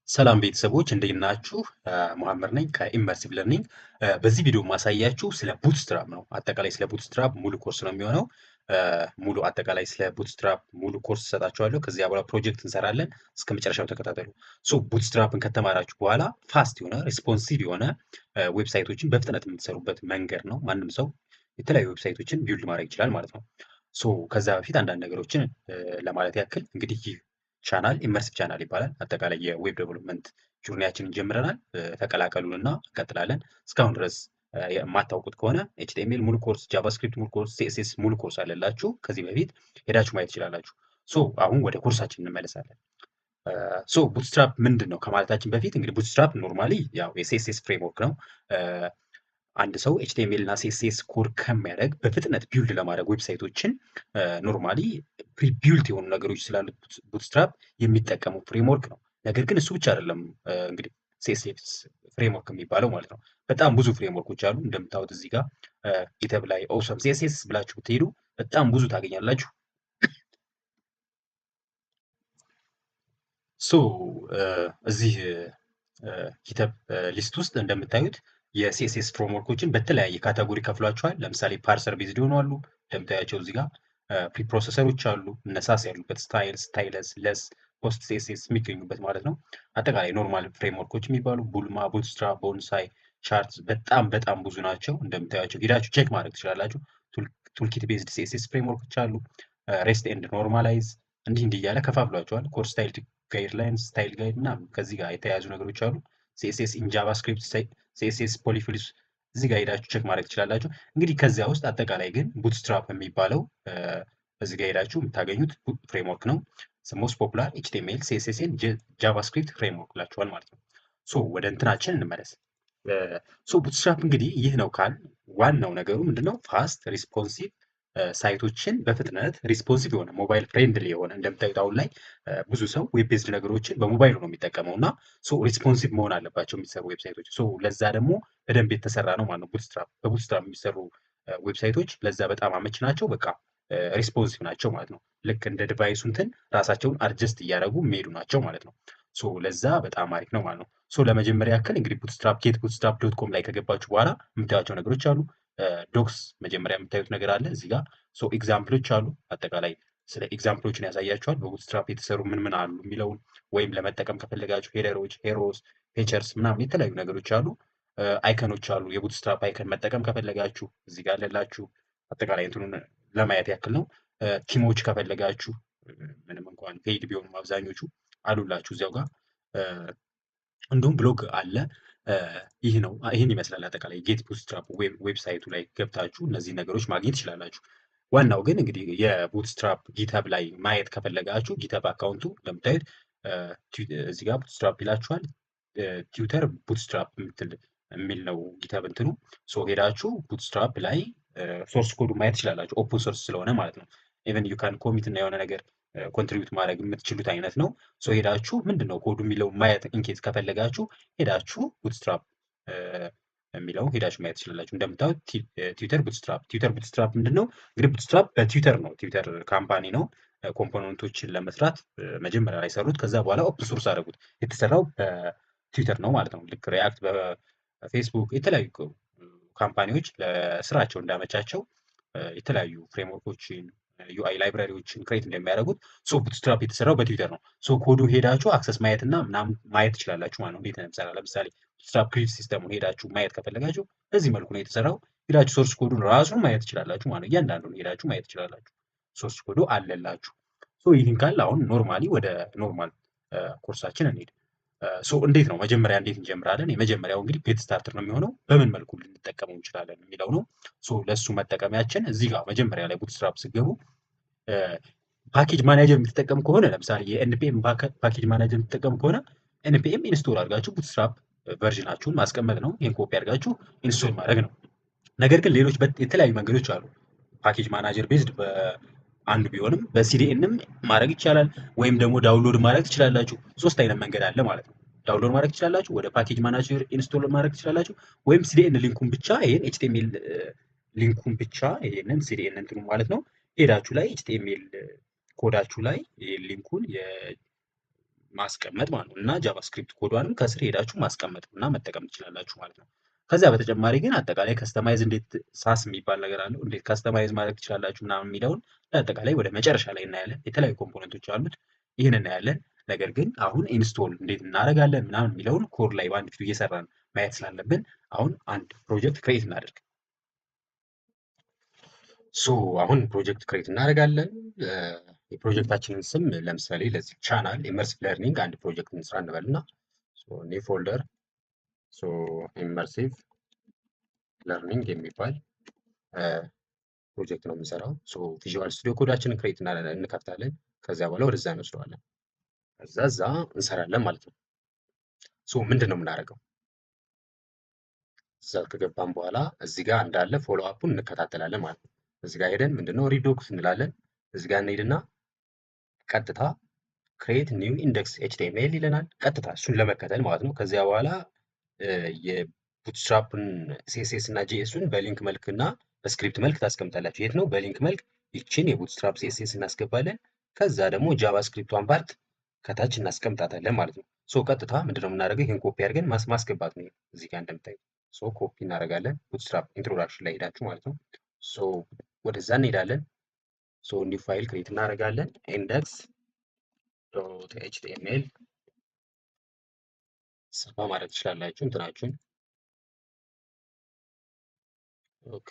ሰላም ቤተሰቦች እንዴት ናችሁ? መሐመድ ነኝ ከኢመርሲቭ ለርኒንግ። በዚህ ቪዲዮ ማሳያችሁ ስለ ቡትስትራፕ ነው። አጠቃላይ ስለ ቡትስትራፕ ሙሉ ኮርስ ነው የሚሆነው። አጠቃላይ ስለ ቡትስትራፕ ሙሉ ኮርስ እሰጣችኋለሁ። ከዚያ በኋላ ፕሮጀክት እንሰራለን። እስከ መጨረሻው ተከታተሉ። ቡትስትራፕን ከተማራችሁ በኋላ ፋስት የሆነ ሪስፖንሲቭ የሆነ ዌብሳይቶችን በፍጥነት የምትሰሩበት መንገድ ነው። ማንም ሰው የተለያዩ ዌብሳይቶችን ቢውልድ ማድረግ ይችላል ማለት ነው። ከዛ በፊት አንዳንድ ነገሮችን ለማለት ያክል እንግዲህ ይህ ቻናል ኢመርሲቭ ቻናል ይባላል። አጠቃላይ የዌብ ዴቨሎፕመንት ጆርኒያችንን ጀምረናል። ተቀላቀሉንና እንቀጥላለን። እስካሁን ድረስ የማታውቁት ከሆነ ኤችቲኤምኤል ሙሉ ኮርስ፣ ጃቫስክሪፕት ሙሉ ኮርስ፣ ሲኤስኤስ ሙሉ ኮርስ አለላችሁ። ከዚህ በፊት ሄዳችሁ ማየት ትችላላችሁ። አሁን ወደ ኮርሳችን እንመለሳለን። ቡትስትራፕ ምንድን ነው ከማለታችን በፊት እንግዲህ ቡትስትራፕ ኖርማሊ ያው የሲኤስኤስ ፍሬምወርክ ነው። አንድ ሰው ኤችቲኤምኤል እና ሲኤስኤስ ኮድ ከሚያደርግ በፍጥነት ቢውልድ ለማድረግ ዌብሳይቶችን ኖርማሊ ፕሪ ቢውልድ የሆኑ ነገሮች ስላሉት ቡትስትራፕ የሚጠቀሙ ፍሬምወርክ ነው። ነገር ግን እሱ ብቻ አይደለም እንግዲህ ሲኤስኤስ ፍሬምወርክ የሚባለው ማለት ነው። በጣም ብዙ ፍሬምወርኮች አሉ። እንደምታዩት እዚህ ጋር ጊተብ ላይ ኦሰም ሲኤስኤስ ብላችሁ ብትሄዱ በጣም ብዙ ታገኛላችሁ። እዚህ ጊተብ ሊስት ውስጥ እንደምታዩት የሲኤስኤስ ፍሬምወርኮችን በተለያየ ካታጎሪ ከፍሏቸዋል። ለምሳሌ ፓርሰር ቤዝድ የሆኑ አሉ። እንደምታያቸው እዚህ ጋር ፕሪፕሮሰሰሮች አሉ። እነሳስ ያሉበት ስታይል፣ ስታይለስ፣ ለስ፣ ፖስት ሲኤስኤስ የሚገኙበት ማለት ነው። አጠቃላይ ኖርማል ፍሬምወርኮች የሚባሉ ቡልማ፣ ቡትስትራፕ፣ ቦንሳይ፣ ቻርትስ በጣም ብዙ ናቸው። እንደምታያቸው ሄዳችሁ ቼክ ማድረግ ትችላላችሁ። ቱልኪት ቤዝድ ሲኤስኤስ ፍሬምወርኮች አሉ። ሬስት ኤንድ ኖርማላይዝ እንዲህ እያለ ከፋፍሏቸዋል። ኮር ስታይል ጋይድላይንስ፣ ስታይል ጋይድ እና ከዚህ ጋር የተያያዙ ነገሮች አሉ። ሲኤስኤስ ኢን ጃቫስክሪፕት፣ ሲኤስኤስ ፖሊፊልስ እዚህ ጋር ሄዳችሁ ቼክ ማድረግ ትችላላችሁ። እንግዲህ ከዚያ ውስጥ አጠቃላይ ግን ቡትስትራፕ የሚባለው እዚህ ጋር ሄዳችሁ የምታገኙት ፍሬምወርክ ነው። ሞስት ፖፑላር ኤችቲኤምኤል ሲኤስኤስን ጃቫስክሪፕት ፍሬምወርክ ላችኋል ማለት ነው። ወደ እንትናችን እንመለስ። ቡትስትራፕ እንግዲህ ይህ ነው ካል ዋናው ነገሩ ምንድነው? ፋስት ሪስፖንሲቭ ሳይቶችን በፍጥነት ሪስፖንሲቭ የሆነ ሞባይል ፍሬንድሊ የሆነ እንደምታዩት አሁን ላይ ብዙ ሰው ዌብ ቤዝድ ነገሮችን በሞባይሉ ነው የሚጠቀመው እና ሪስፖንሲቭ መሆን አለባቸው የሚሰሩ ዌብሳይቶች። ለዛ ደግሞ በደንብ የተሰራ ነው ማለት ነው ቡትስትራፕ። በቡትስትራፕ የሚሰሩ ዌብሳይቶች ለዛ በጣም አመች ናቸው። በቃ ሪስፖንሲቭ ናቸው ማለት ነው። ልክ እንደ ዲቫይሱ እንትን ራሳቸውን አድጀስት እያደረጉ የሚሄዱ ናቸው ማለት ነው። ለዛ በጣም አሪፍ ነው ማለት ነው። ለመጀመሪያ ያክል እንግዲህ ቡትስትራፕ ጌት ቡትስትራፕ ዶት ኮም ላይ ከገባችሁ በኋላ የምታዩቸው ነገሮች አሉ። ዶክስ መጀመሪያ የምታዩት ነገር አለ እዚህ ጋር። ኤግዛምፕሎች አሉ። አጠቃላይ ስለ ኤግዛምፕሎችን ያሳያችኋል። በቡትስትራፕ የተሰሩ ምን አሉ የሚለውን ወይም ለመጠቀም ከፈለጋችሁ ሄደሮች፣ ሄሮስ፣ ፌቸርስ ምናምን የተለያዩ ነገሮች አሉ። አይከኖች አሉ። የቡትስትራፕ አይከን መጠቀም ከፈለጋችሁ እዚህ ጋር አለላችሁ። አጠቃላይ እንትኑን ለማየት ያክል ነው። ቲሞች ከፈለጋችሁ ምንም እንኳን ፔይድ ቢሆኑም አብዛኞቹ አሉላችሁ እዚያው ጋር። እንዲሁም ብሎግ አለ። ይህን ይመስላል አጠቃላይ ጌት ቡትስትራፕ ዌብሳይቱ ላይ ገብታችሁ እነዚህ ነገሮች ማግኘት ትችላላችሁ። ዋናው ግን እንግዲህ የቡትስትራፕ ጊተብ ላይ ማየት ከፈለጋችሁ ጊተብ አካውንቱ እንደምታዩት እዚህ ጋር ቡትስትራፕ ይላችኋል። ቲዩተር ቡትስትራፕ የሚል ነው ጊተብ እንትኑ። ሄዳችሁ ቡትስትራፕ ላይ ሶርስ ኮዱ ማየት ትችላላችሁ። ኦፕን ሶርስ ስለሆነ ማለት ነው። ኢቨን ዩ ካን ኮሚት እና የሆነ ነገር ኮንትሪቢዩት ማድረግ የምትችሉት አይነት ነው። ሄዳችሁ ምንድነው ኮዱ የሚለው ማየት ኢንኬዝ ከፈለጋችሁ ሄዳችሁ ቡትስትራፕ የሚለው ሄዳችሁ ማየት ትችላላችሁ። እንደምታዩት ቲዩተር ቡትስትራፕ ምንድነው? እንግዲህ ቡትስትራፕ በቲዩተር ነው። ቲዩተር ካምፓኒ ነው ኮምፖነንቶችን ለመስራት መጀመሪያ ላይ ሰሩት። ከዛ በኋላ ኦፕን ሶርስ አደረጉት። የተሰራው በቲዩተር ነው ማለት ነው። ልክ ሪአክት በፌስቡክ የተለያዩ ካምፓኒዎች ለስራቸው እንዳመቻቸው የተለያዩ ፍሬምወርኮችን ዩአይ ላይብራሪዎችን ክሬት እንደሚያደርጉት ቡትስትራፕ የተሰራው በትዊተር ነው። ኮዱ ሄዳችሁ አክሰስ ማየት እና ምናምን ማየት ትችላላችሁ ማለት ነው። እንዴት ነው የሚሰራ? ለምሳሌ ቡትስትራፕ ክሪፕት ሲስተሙን ሄዳችሁ ማየት ከፈለጋችሁ በዚህ መልኩ ነው የተሰራው። ሄዳችሁ ሶርስ ኮዱን ራሱን ማየት ትችላላችሁ ማለት ነው። እያንዳንዱን ሄዳችሁ ማየት ትችላላችሁ። ሶርስ ኮዱ አለላችሁ። ይህን ካለ አሁን ኖርማሊ ወደ ኖርማል ኮርሳችን እንሄድ። እንዴት ነው መጀመሪያ እንዴት እንጀምራለን? የመጀመሪያው እንግዲህ ጌት ስታርተር ነው የሚሆነው። በምን መልኩ ልንጠቀመው እንችላለን የሚለው ነው። ለሱ መጠቀሚያችን እዚህ ጋር መጀመሪያ ላይ ቡትስትራፕ ስገቡ ፓኬጅ ማኔጀር የምትጠቀም ከሆነ ለምሳሌ የኤንፒኤም ፓኬጅ ማኔጀር የምትጠቀም ከሆነ ኤንፒኤም ኢንስቶል አድርጋችሁ ቡትስትራፕ ቨርዥናችሁን ማስቀመጥ ነው። ይህን ኮፒ አድርጋችሁ ኢንስቶል ማድረግ ነው። ነገር ግን ሌሎች የተለያዩ መንገዶች አሉ። ፓኬጅ ማናጀር ቤዝድ አንዱ ቢሆንም በሲዲኤንም ማድረግ ይቻላል፣ ወይም ደግሞ ዳውንሎድ ማድረግ ትችላላችሁ። ሶስት አይነት መንገድ አለ ማለት ነው። ዳውንሎድ ማድረግ ትችላላችሁ፣ ወደ ፓኬጅ ማናጀር ኢንስቶል ማድረግ ትችላላችሁ፣ ወይም ሲዲኤን ሊንኩን ብቻ ይሄን ኤችቲኤምኤል ሊንኩን ብቻ ይሄንን ሲዲኤን እንትኑ ማለት ነው ሄዳችሁ ላይ ኤችቲኤምኤል ኮዳችሁ ላይ ሊንኩን ማስቀመጥ ማለት ነው እና ጃቫስክሪፕት ኮዷንም ከስር ሄዳችሁ ማስቀመጥ እና መጠቀም ትችላላችሁ ማለት ነው። ከዚያ በተጨማሪ ግን አጠቃላይ ከስተማይዝ እንዴት ሳስ የሚባል ነገር አለው እንዴት ከስተማይዝ ማድረግ ትችላላችሁ ምናምን የሚለውን አጠቃላይ ወደ መጨረሻ ላይ እናያለን። የተለያዩ ኮምፖነንቶች አሉት፣ ይህን እናያለን። ነገር ግን አሁን ኢንስቶል እንዴት እናደርጋለን ምናምን የሚለውን ኮድ ላይ በአንድ ፊቱ እየሰራን ማየት ስላለብን አሁን አንድ ፕሮጀክት ክሬት እናደርግ። አሁን ፕሮጀክት ክሬት እናደርጋለን። የፕሮጀክታችንን ስም ለምሳሌ ለዚህ ቻናል ኢመርሲቭ ለርኒንግ አንድ ፕሮጀክት እንስራ እንበልና ኒው ፎልደር ኢመርሲቭ ለርኒንግ የሚባል ፕሮጀክት ነው የምንሰራው። ቪዥዋል ስቱዲዮ ኮዳችንን ክሬት እንከፍታለን። ከዚያ በኋላ ወደዛ እንወስደዋለን። ከዛ እዛ እንሰራለን ማለት ነው። ምንድን ነው የምናደርገው? እዛ ከገባን በኋላ እዚህ ጋር እንዳለ ፎሎ አፑን እንከታተላለን ማለት ነው። እዚህ ጋር ሄደን ምንድነው ሪዶክስ እንላለን። እዚህ ጋር እንሄድና ቀጥታ ክሬት ኒው ኢንዴክስ ኤችቲኤምኤል ይለናል። ቀጥታ እሱን ለመከተል ማለት ነው። ከዚያ በኋላ የቡትስትራፕን ሲኤስኤስ እና ጂኤሱን በሊንክ መልክ እና በስክሪፕት መልክ ታስቀምጣላችሁ። የት ነው? በሊንክ መልክ ይችን የቡትስትራፕ ሲኤስኤስ እናስገባለን። ከዛ ደግሞ ጃቫስክሪፕቷን ፓርት ከታች እናስቀምጣታለን ማለት ነው። ቀጥታ ምንድነው የምናደርገው? ይህን ኮፒ አድርገን ማስገባት ነው። እዚህ ጋር እንደምታዩት ኮፒ እናደርጋለን። ቡትስትራፕ ኢንትሮዳክሽን ላይ ሄዳችሁ ማለት ነው። ወደዛ እንሄዳለን። ኒው ፋይል ክሬት እናደርጋለን። ኢንደክስ ዶት ኤችቲኤምኤል ሰፋ ማድረግ ትችላላችሁ እንትናችሁን። ኦኬ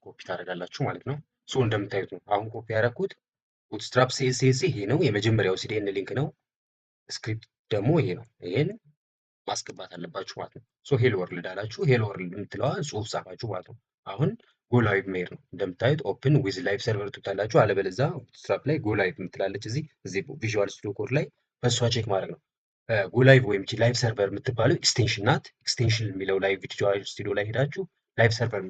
ኮፒ ታደርጋላችሁ ማለት ነው። እንደምታዩት ነው። አሁን ኮፒ ያደረኩት ቡትስትራፕ ሲኤስኤስ ይሄ ነው። የመጀመሪያው ሲዲኤን ሊንክ ነው። ስክሪፕት ደግሞ ይሄ ነው። ይሄን ማስገባት አለባችሁ ማለት ነው። ሄሎ ወርልድ አላችሁ። ሄሎ ወርልድ የምትለዋ ጽሁፍ ጻፋችሁ ማለት ነው። አሁን ጎ ላይቭ መሄድ ነው። እንደምታዩት ኦፕን ዊዝ ላይቭ ሰርቨር ትታላችሁ። አለበለዚያ ቡትስትራፕ ላይ ጎ ላይቭ የምትላለች እዚህ ቪዥዋል ስቱዲዮ ኮድ ላይ በእሷ ቼክ ማድረግ ነው። ጎ ላይቭ ወይም ላይቭ ሰርቨር የምትባለው ኤክስቴንሽን ናት። ኤክስቴንሽን የሚለው ላይ ቪዥዋል ስቱዲዮ ላይ ሄዳችሁ ላይቭ ሰርቨር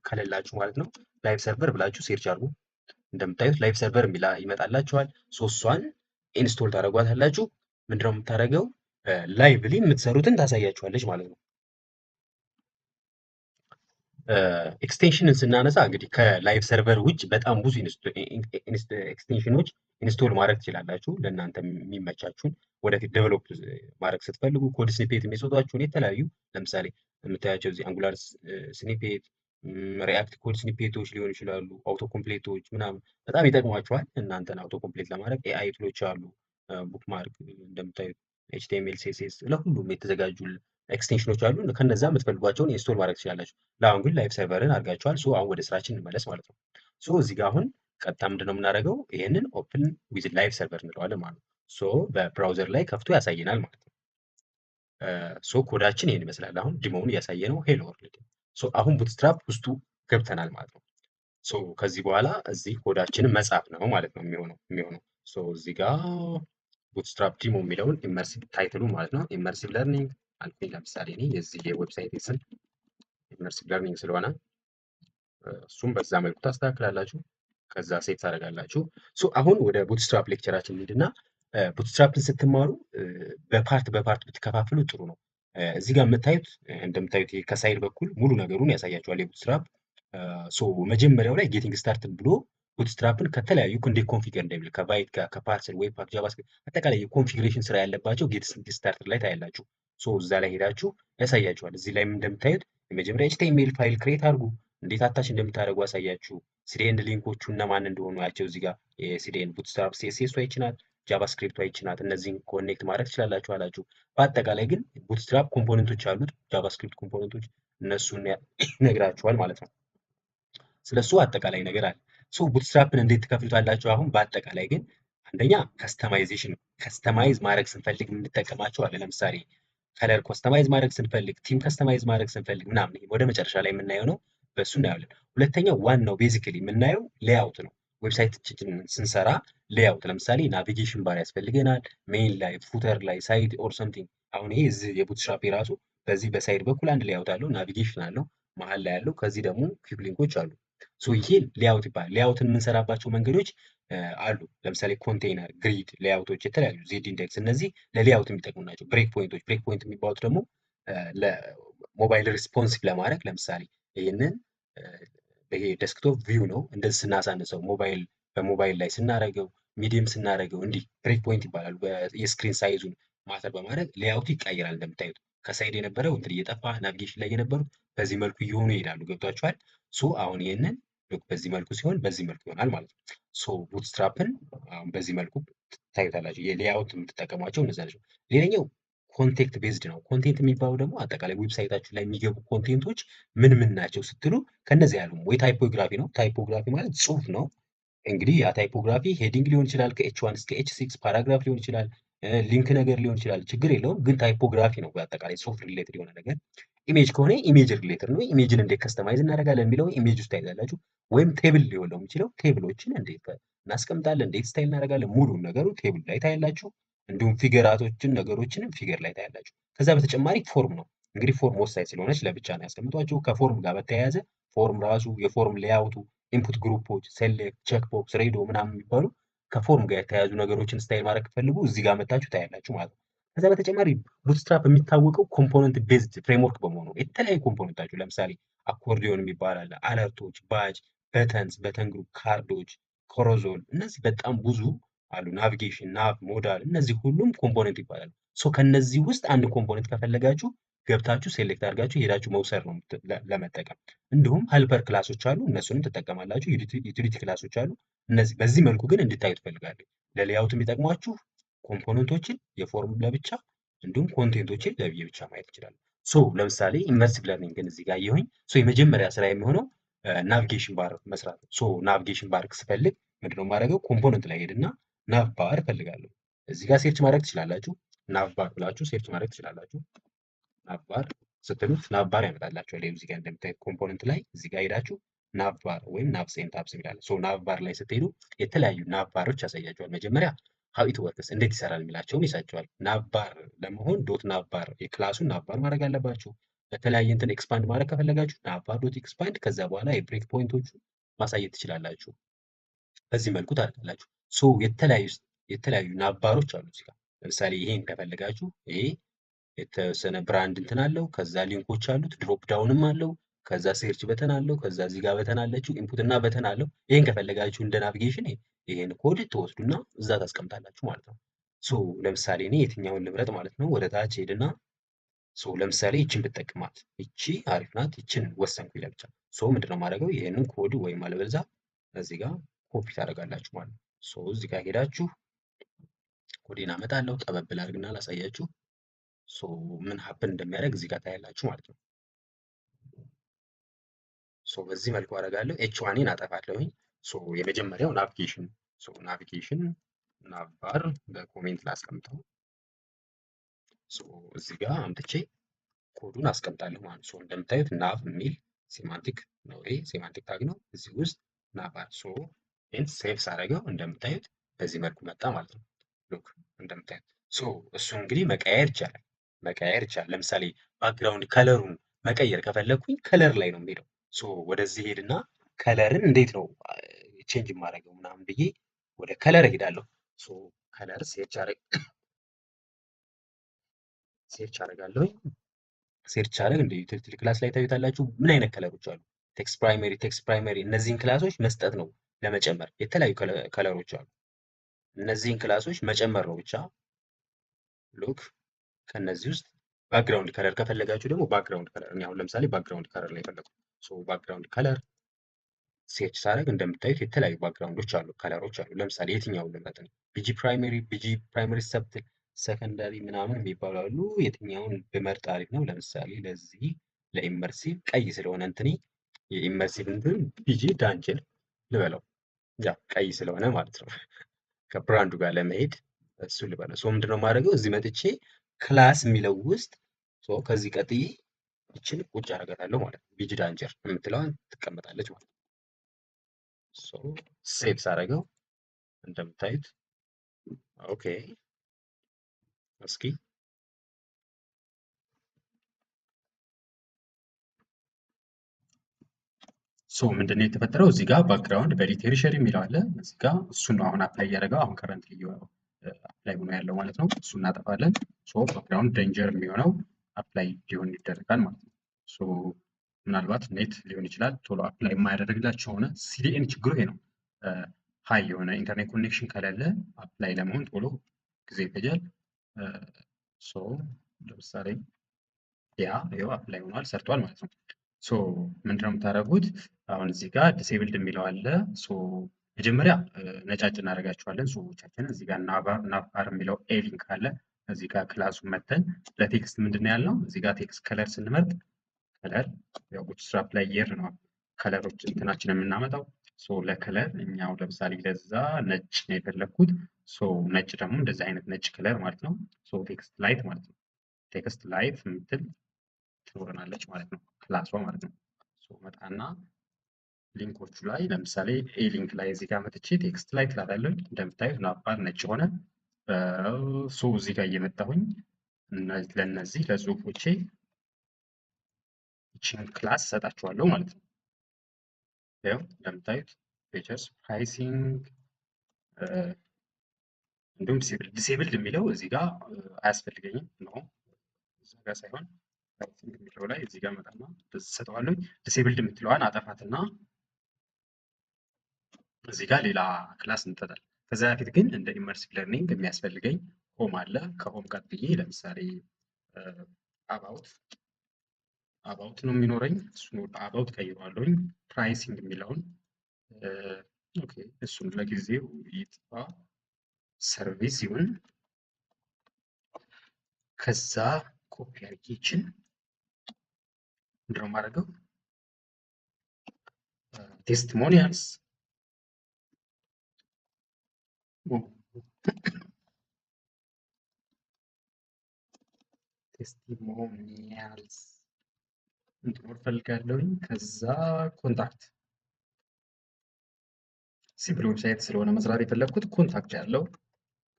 ከሌላችሁ ማለት ነው ላይቭ ሰርቨር ብላችሁ ሴርች አድርጉ። እንደምታዩት ላይቭ ሰርቨር የሚላ ይመጣላችኋል። እሷን ኢንስቶል ታደርጓታላችሁ። ምንድነው የምታደርገው? ላይቭሊ የምትሰሩትን ታሳያችኋለች ማለት ነው። ኤክስቴንሽንን ስናነሳ እንግዲህ ከላይቭ ሰርቨር ውጭ በጣም ብዙ ኤክስቴንሽኖች ኢንስቶል ማድረግ ትችላላችሁ። ለእናንተ የሚመቻችሁን ወደፊት ዴቨሎፕ ማድረግ ስትፈልጉ ኮድ ስኒፔት የሚሰጧችሁን የተለያዩ ለምሳሌ የምታያቸው እዚህ አንጉላር ስኒፔት፣ ሪአክት ኮድ ስኒፔቶች ሊሆኑ ይችላሉ። አውቶ ኮምፕሌቶች ምናምን በጣም ይጠቅሟችኋል እናንተን አውቶ ኮምፕሌት ለማድረግ። ኤአይ ቱሎች አሉ። ቡክማርክ እንደምታዩት ኤችቲኤምኤል፣ ሲኤስኤስ ለሁሉም የተዘጋጁ ኤክስቴንሽኖች አሉ። ከነዛ የምትፈልጓቸውን ኢንስቶል ማድረግ ትችላላችሁ። ለአሁን ግን ላይቭ ሰርቨርን አድርጋችኋል። አሁን ወደ ስራችን እንመለስ ማለት ነው። እዚህ ጋር አሁን ቀጥታ ምንድነው የምናደርገው? ይህንን ኦፕን ዊዝ ላይቭ ሰርቨር እንለዋለን ማለት ነው። በብራውዘር ላይ ከፍቶ ያሳየናል ማለት ነው። ኮዳችን ይህን ይመስላል። አሁን ዲሞውን እያሳየ ነው። ሄሎ ወርልድ። አሁን ቡትስትራፕ ውስጡ ገብተናል ማለት ነው። ከዚህ በኋላ እዚህ ኮዳችንን መጻፍ ነው ማለት ነው የሚሆነው። እዚህ ጋር ቡትስትራፕ ዲሞ የሚለውን ኢመርሲቭ ታይትሉ ማለት ነው ኢመርሲቭ ለርኒንግ አልኩኝ። ለምሳሌ እኔ የዚህ የዌብሳይት ስም ኢመርሲቭ ለርኒንግ ስለሆነ እሱም በዛ መልኩ ታስተካክላላችሁ። ከዛ ሴት ታደርጋላችሁ። አሁን ወደ ቡትስትራፕ ሌክቸራችን እንሂድና ቡትስትራፕን ስትማሩ በፓርት ብትከፋፍሉ ጥሩ ነው። እዚህ ጋር የምታዩት እንደምታዩት ከሳይድ በኩል ሙሉ ነገሩን ያሳያችኋል የቡትስትራፕ። መጀመሪያው ላይ ጌቲንግ ስታርትድ ብሎ ቡትስትራፕን ከተለያዩ እንዴት ኮንፊገር እንደሚል ከባይት ጋር ከፓርሰል ዌብ ፓክ ጃቫስክሪፕት አጠቃላይ የኮንፊግሬሽን ስራ ያለባቸው ጌቲንግ ስታርትድ ላይ ታያላችሁ። እዛ ላይ ሄዳችሁ ያሳያችኋል። እዚህ ላይም እንደምታዩት የመጀመሪያ ኤችቲኤምኤል ፋይል ክሬት አድርጉ፣ እንዴት አታች እንደምታደርጉ አሳያችሁ። ሲዲኤን ሊንኮቹ እነማን እንደሆኑ ያቸው እዚህ ጋር የሲዲኤን ቡትስትራፕ ሲኤስኤስ ይችናል፣ ጃቫስክሪፕት ይችናል። እነዚህን ኮኔክት ማድረግ ትችላላችሁ አላችሁ። በአጠቃላይ ግን ቡትስትራፕ ኮምፖነንቶች አሉት፣ ጃቫስክሪፕት ኮምፖነንቶች፣ እነሱን ይነግራችኋል ማለት ነው። ስለሱ አጠቃላይ ነገር አለ። ቡትስትራፕን እንዴት ትከፍሉታላችሁ? አሁን በአጠቃላይ ግን አንደኛ ከስተማይዜሽን ከስተማይዝ ማድረግ ስንፈልግ የምንጠቀማቸው አለ። ለምሳሌ ከለር ከስተማይዝ ማድረግ ስንፈልግ፣ ቲም ከስተማይዝ ማድረግ ስንፈልግ ምናምን ወደ መጨረሻ ላይ የምናየው ነው። በሱ እናያለን። ሁለተኛው ዋናው ቤዚካሊ የምናየው ሌአውት ነው። ዌብሳይታችንን ስንሰራ ሌአውት፣ ለምሳሌ ናቪጌሽን ባር ያስፈልገናል። ሜይን ላይ፣ ፉተር ላይ፣ ሳይድ ኦር ሰምቲንግ። አሁን ይሄ እዚህ የቡትስትራፕ የራሱ በዚህ በሳይድ በኩል አንድ ሌአውት አለው፣ ናቪጌሽን አለው፣ መሀል ላይ ያለው፣ ከዚህ ደግሞ ኩዊክ ሊንኮች አሉ። ይሄ ሌአውት ይባላል። ሌአውትን የምንሰራባቸው መንገዶች አሉ። ለምሳሌ ኮንቴይነር፣ ግሪድ ሌአውቶች፣ የተለያዩ ዜድ ኢንዴክስ፣ እነዚህ ለሌአውት የሚጠቅሙ ናቸው። ብሬክ ፖይንቶች፣ ብሬክ ፖይንት የሚባሉት ደግሞ ለሞባይል ሪስፖንሲቭ ለማድረግ ለምሳሌ ይህንን ይሄ ዴስክቶፕ ቪው ነው። እንደዚህ ስናሳንሰው በሞባይል ላይ ስናደርገው ሚዲየም ስናደርገው እንዲህ ብሬክ ፖይንት ይባላሉ። የስክሪን ሳይዙን ማተር በማድረግ ሌያውቱ ይቀየራል። እንደምታዩት ከሳይድ የነበረው እንትን እየጠፋ ናቪጌሽን ላይ የነበሩት በዚህ መልኩ እየሆኑ ይሄዳሉ። ገብቷችኋል? ሶ አሁን ይህንን በዚህ መልኩ ሲሆን በዚህ መልኩ ይሆናል ማለት ነው። ሶ ቡትስትራፕን አሁን በዚህ መልኩ ታዩታላችሁ። የሌያውት የምትጠቀሟቸው እነዛ ናቸው። ሌላኛው ኮንቴንት ቤዝድ ነው። ኮንቴንት የሚባለው ደግሞ አጠቃላይ ዌብሳይታችሁ ላይ የሚገቡ ኮንቴንቶች ምን ምን ናቸው ስትሉ ከነዚህ ያሉ ወይ ታይፖግራፊ ነው። ታይፖግራፊ ማለት ጽሁፍ ነው። እንግዲህ ያ ታይፖግራፊ ሄዲንግ ሊሆን ይችላል፣ ከኤች1 እስከ ኤች6 ፓራግራፍ ሊሆን ይችላል፣ ሊንክ ነገር ሊሆን ይችላል። ችግር የለውም። ግን ታይፖግራፊ ነው በአጠቃላይ ጽሁፍ ሪሌትድ የሆነ ነገር። ኢሜጅ ከሆነ ኢሜጅ ሪሌትድ ነው። ኢሜጅን እንዴት ከስተማይዝ እናደርጋለን የሚለው ኢሜጅ ውስጥ ታይዛላችሁ። ወይም ቴብል ሊሆን ነው የሚችለው። ቴብሎችን እንዴት እናስቀምጣለን፣ እንዴት ስታይል እናደርጋለን፣ ሙሉን ነገሩ ቴብል ላይ ታያላችሁ። እንዲሁም ፊገራቶችን ነገሮችንም ፊገር ላይ ታያላችሁ። ከዛ በተጨማሪ ፎርም ነው። እንግዲህ ፎርም ወሳኝ ስለሆነች ለብቻ ነው ያስቀምጧቸው። ከፎርም ጋር በተያያዘ ፎርም ራሱ የፎርም ሌያውቱ ኢንፑት ግሩፖች፣ ሴሌክት፣ ቼክ ቦክስ፣ ሬዶ ምናምን የሚባሉ ከፎርም ጋር የተያያዙ ነገሮችን ስታይል ማድረግ ከፈልጉ እዚህ ጋር መታችሁ ታያላችሁ ማለት ነው። ከዛ በተጨማሪ ቡትስትራፕ የሚታወቀው ኮምፖነንት ቤዝድ ፍሬምወርክ በመሆኑ የተለያዩ ኮምፖነንታችሁ ለምሳሌ አኮርዲዮን የሚባል አለ፣ አለርቶች፣ ባጅ፣ በተንስ፣ በተን ግሩፕ፣ ካርዶች፣ ኮሮዞል፣ እነዚህ በጣም ብዙ አሉ። ናቪጌሽን፣ ናቭ፣ ሞዳል፣ እነዚህ ሁሉም ኮምፖነንት ይባላሉ። ሶ ከነዚህ ውስጥ አንድ ኮምፖነንት ከፈለጋችሁ ገብታችሁ ሴሌክት አድርጋችሁ ሄዳችሁ መውሰድ ነው ለመጠቀም። እንዲሁም ሄልፐር ክላሶች አሉ፣ እነሱንም ትጠቀማላችሁ። ዩቲሊቲ ክላሶች አሉ። እነዚህ በዚህ መልኩ ግን እንድታዩ ትፈልጋለሁ። ለሌያውት የሚጠቅሟችሁ ኮምፖነንቶችን የፎርም ለብቻ እንዲሁም ኮንቴንቶችን ለብቻ ማየት ይችላሉ። ሶ ለምሳሌ ኢመርሲቭ ለርኒንግን እዚህ ጋር አየሁኝ። ሶ የመጀመሪያ ስራ የሚሆነው ናቪጌሽን ባር መስራት ነው። ሶ ናቪጌሽን ባር ስፈልግ ምንድነው የማደርገው? ኮምፖነንት ላይ ሄድና ናቭ ባር እፈልጋለሁ። እዚህ ጋር ሴርች ማድረግ ትችላላችሁ። ናቭ ባር ብላችሁ ሴርች ማድረግ ትችላላችሁ። ናቭ ባር ስትሉት ናቭ ባር ያመጣላችኋል። ይሄው እዚህ ጋር እንደምታዩት ኮምፖነንት ላይ እዚህ ጋር ሄዳችሁ ናቭ ባር ወይም ናቭስ ኤንድ ታብስ ይላል። ሶ ናቭ ባር ላይ ስትሄዱ የተለያዩ ናቭ ባሮች ያሳያቸዋል። መጀመሪያ ሃው ኢት ወርክስ እንዴት ይሰራል የሚላቸውን ይሳቸዋል። ናቭ ባር ለመሆን ዶት ናቭ ባር የክላሱን ናቭ ባር ማድረግ አለባችሁ። በተለያየ እንትን ኤክስፓንድ ማድረግ ከፈለጋችሁ ናቭ ባር ዶት ኤክስፓንድ፣ ከዛ በኋላ የብሬክ ፖይንቶቹ ማሳየት ትችላላችሁ። በዚህ መልኩ ታደርጋላችሁ። ሶ የተለያዩ ናቭ ባሮች አሉ እዚህ ጋር። ለምሳሌ ይሄን ከፈለጋችሁ ይሄ የተወሰነ ብራንድ እንትን አለው። ከዛ ሊንኮች አሉት፣ ድሮፕ ዳውንም አለው። ከዛ ሴርች በተን አለው። ከዛ እዚህ ጋር በተን አለችው፣ ኢንፑት እና በተን አለው። ይሄን ከፈለጋችሁ እንደ ናቪጌሽን ይሄን ኮድ ትወስዱና እዛ ታስቀምጣላችሁ ማለት ነው። ሶ ለምሳሌ እኔ የትኛውን ልምረጥ ማለት ነው። ወደ ታች ሄድና ሶ ለምሳሌ ይችን ብጠቅማት ይቺ አሪፍ ናት፣ ይችን ወሰንኩኝ ለብቻ። ሶ ምንድነው የማደርገው? ይሄንን ኮድ ወይም አለበለዚያ እዚህ ጋር ኮፒ ታደርጋላችሁ ማለት ነው። ሶ እዚህ ጋር ሄዳችሁ ኮዴን አመጣለሁ። ጠበብ ላድርግና ላሳያችሁ። ሶ ምን ሀፕን እንደሚያደርግ እዚህ ጋር ታያላችሁ ማለት ነው። ሶ በዚህ መልኩ አደርጋለሁ። ኤች1ን አጠፋለሁኝ። ሶ የመጀመሪያው ናቪጌሽን። ሶ ናቪጌሽን ናቭ ባር በኮሜንት ላስቀምጠው። ሶ እዚህ ጋር አምጥቼ ኮዱን አስቀምጣለሁ ማለት ነው። ሶ እንደምታዩት ናቭ የሚል ሴማንቲክ ነው። ይሄ ሴማንቲክ ታግ ነው። እዚህ ውስጥ ናቭ ባር። ሶ ይሄን ሴቭ ሳደርገው እንደምታዩት በዚህ መልኩ መጣ ማለት ነው። ሉክ እንደምታዩት። ሶ እሱን እንግዲህ መቀየር ይቻላል። ለምሳሌ ባክግራውንድ ከለሩን መቀየር ከፈለግኩኝ ከለር ላይ ነው የምሄደው። ሶ ወደዚህ ሄድና ከለርን እንዴት ነው ቼንጅ የማደርገው ምናምን ብዬ ወደ ከለር እሄዳለሁ። ሶ ከለር ሴርች አደርጋለሁ። ሴርች አደርግ እንደ ዩቲሊቲ ክላስ ላይ ታዩታላችሁ ምን አይነት ከለሮች አሉ። ቴክስት ፕራይመሪ እነዚህን ክላሶች መስጠት ነው ለመጨመር። የተለያዩ ከለሮች አሉ። እነዚህን ክላሶች መጨመር ነው ብቻ። ሉክ ከነዚህ ውስጥ ባክግራውንድ ከለር ከፈለጋችሁ ደግሞ ባክግራውንድ ከለር፣ እኔ አሁን ለምሳሌ ባክግራውንድ ከለር ላይ ፈለኩ። ሶ ባክግራውንድ ከለር ሴርች ሳደርግ እንደምታዩት የተለያዩ ባክግራውንዶች አሉ፣ ከለሮች አሉ። ለምሳሌ የትኛውን ልምረጥ ነው? ቢጂ ፕራይመሪ ሰብትል ሰከንዳሪ ምናምን የሚባሉ አሉ። የትኛውን ብመርጥ አሪፍ ነው? ለምሳሌ ለዚህ ለኢመርሲቭ ቀይ ስለሆነ እንትኔ የኢመርሲቭ እንትን ቢጂ ዳንጀር ልበለው፣ ያ ቀይ ስለሆነ ማለት ነው። ከብራንዱ ጋር ለመሄድ እሱ ልበለው። ሶ ምንድነው የማደርገው? እዚህ መጥቼ ክላስ የሚለው ውስጥ ከዚህ ቀጥዬ ይችን ቁጭ አደርጋታለሁ ማለት ነው። ቢጂ ዳንጀር የምትለዋን ትቀመጣለች ማለት ነው። ሴቭ ሳደርገው እንደምታዩት ኦኬ። እስኪ ምንድነው የተፈጠረው? እዚህ ጋር ባክግራውንድ በዲቴሪሸሪ የሚለው አለ እዚህ ጋር። እሱን ነው አሁን አፕላይ እያደረገው አሁን ከረንት አፕላይ ሆኖ ያለው ማለት ነው። እሱ እናጠፋለን። ባክግራውንድ ዴንጀር የሚሆነው አፕላይ ሊሆን ይደረጋል ማለት ነው። ምናልባት ኔት ሊሆን ይችላል ቶሎ አፕላይ የማያደርግላችሁ ሆነ ሲዲኤን ችግሩ ይሄ ነው። ሀይ የሆነ ኢንተርኔት ኮኔክሽን ከሌለ አፕላይ ለመሆን ቶሎ ጊዜ ይፈጃል። ሶ ለምሳሌ ይኸው አፕላይ ሆኗል ሰርቷል ማለት ነው። ሶ ምንድነው የምታደርጉት? አሁን እዚህ ጋር ዲሴብልድ የሚለው አለ። ሶ መጀመሪያ ነጫጭ እናደርጋቸዋለን ጽሁፎቻችንን። እዚህ ጋር ናቫር የሚለው ኤ ሊንክ አለ። እዚህ ጋር ክላሱን መተን ለቴክስት ምንድን ነው ያልነው? እዚህ ጋር ቴክስት ከለር ስንመርጥ ከለር ያው ቡትስትራፕ ላይ የር ነው ከለሮች እንትናችን የምናመጣው። ሶ ለከለር እኛው ለምሳሌ ለዛ ነጭ ነው የፈለግኩት። ሶ ነጭ ደግሞ እንደዚህ አይነት ነጭ ከለር ማለት ነው። ሶ ቴክስት ላይት ማለት ነው። ቴክስት ላይት የምትል ትኖረናለች ማለት ነው፣ ክላሷ ማለት ነው። ሶ መጣና ሊንኮቹ ላይ ለምሳሌ ኤ ሊንክ ላይ እዚህ ጋር መጥቼ ቴክስት ላይት ላታለሁ። እንደምታዩት ናባር ነጭ ሆነ። ሶ እዚህ ጋር እየመጣሁኝ ለእነዚህ ለጽሁፎቼ ይችን ክላስ ሰጣችኋለሁ ማለት ነው። ያው እንደምታዩት ፊቸርስ ፕራይሲንግ እንዲሁም ዲሴብልድ የሚለው እዚህ ጋር አያስፈልገኝም ነው እዚህ ጋር ሳይሆን ፕራይሲንግ የሚለው ላይ እዚህ ጋር መጣና ሰጠዋለሁ። ዲሴብልድ የምትለዋን አጠፋትና እዚህ ጋር ሌላ ክላስ እንጠጣል። ከዛ በፊት ግን እንደ ኢመርሲቭ ለርኒንግ የሚያስፈልገኝ ሆም አለ። ከሆም ቀጥዬ ለምሳሌ አባውት ነው የሚኖረኝ። እሱን ወደ አባውት ቀይረዋለሁኝ። ፕራይሲንግ የሚለውን ኦኬ፣ እሱን ለጊዜው ይጥፋ፣ ሰርቪስ ይሁን። ከዛ ኮፒ አድርጌችን ምንድነው የማደርገው? ቴስቲሞኒያልስ ቴስቲሞኒያልስ እንድኖር ፈልጋለሁኝ። ከዛ ኮንታክት ሲምፕል ዌብሳይት ስለሆነ መስራት የፈለግኩት ኮንታክት ያለው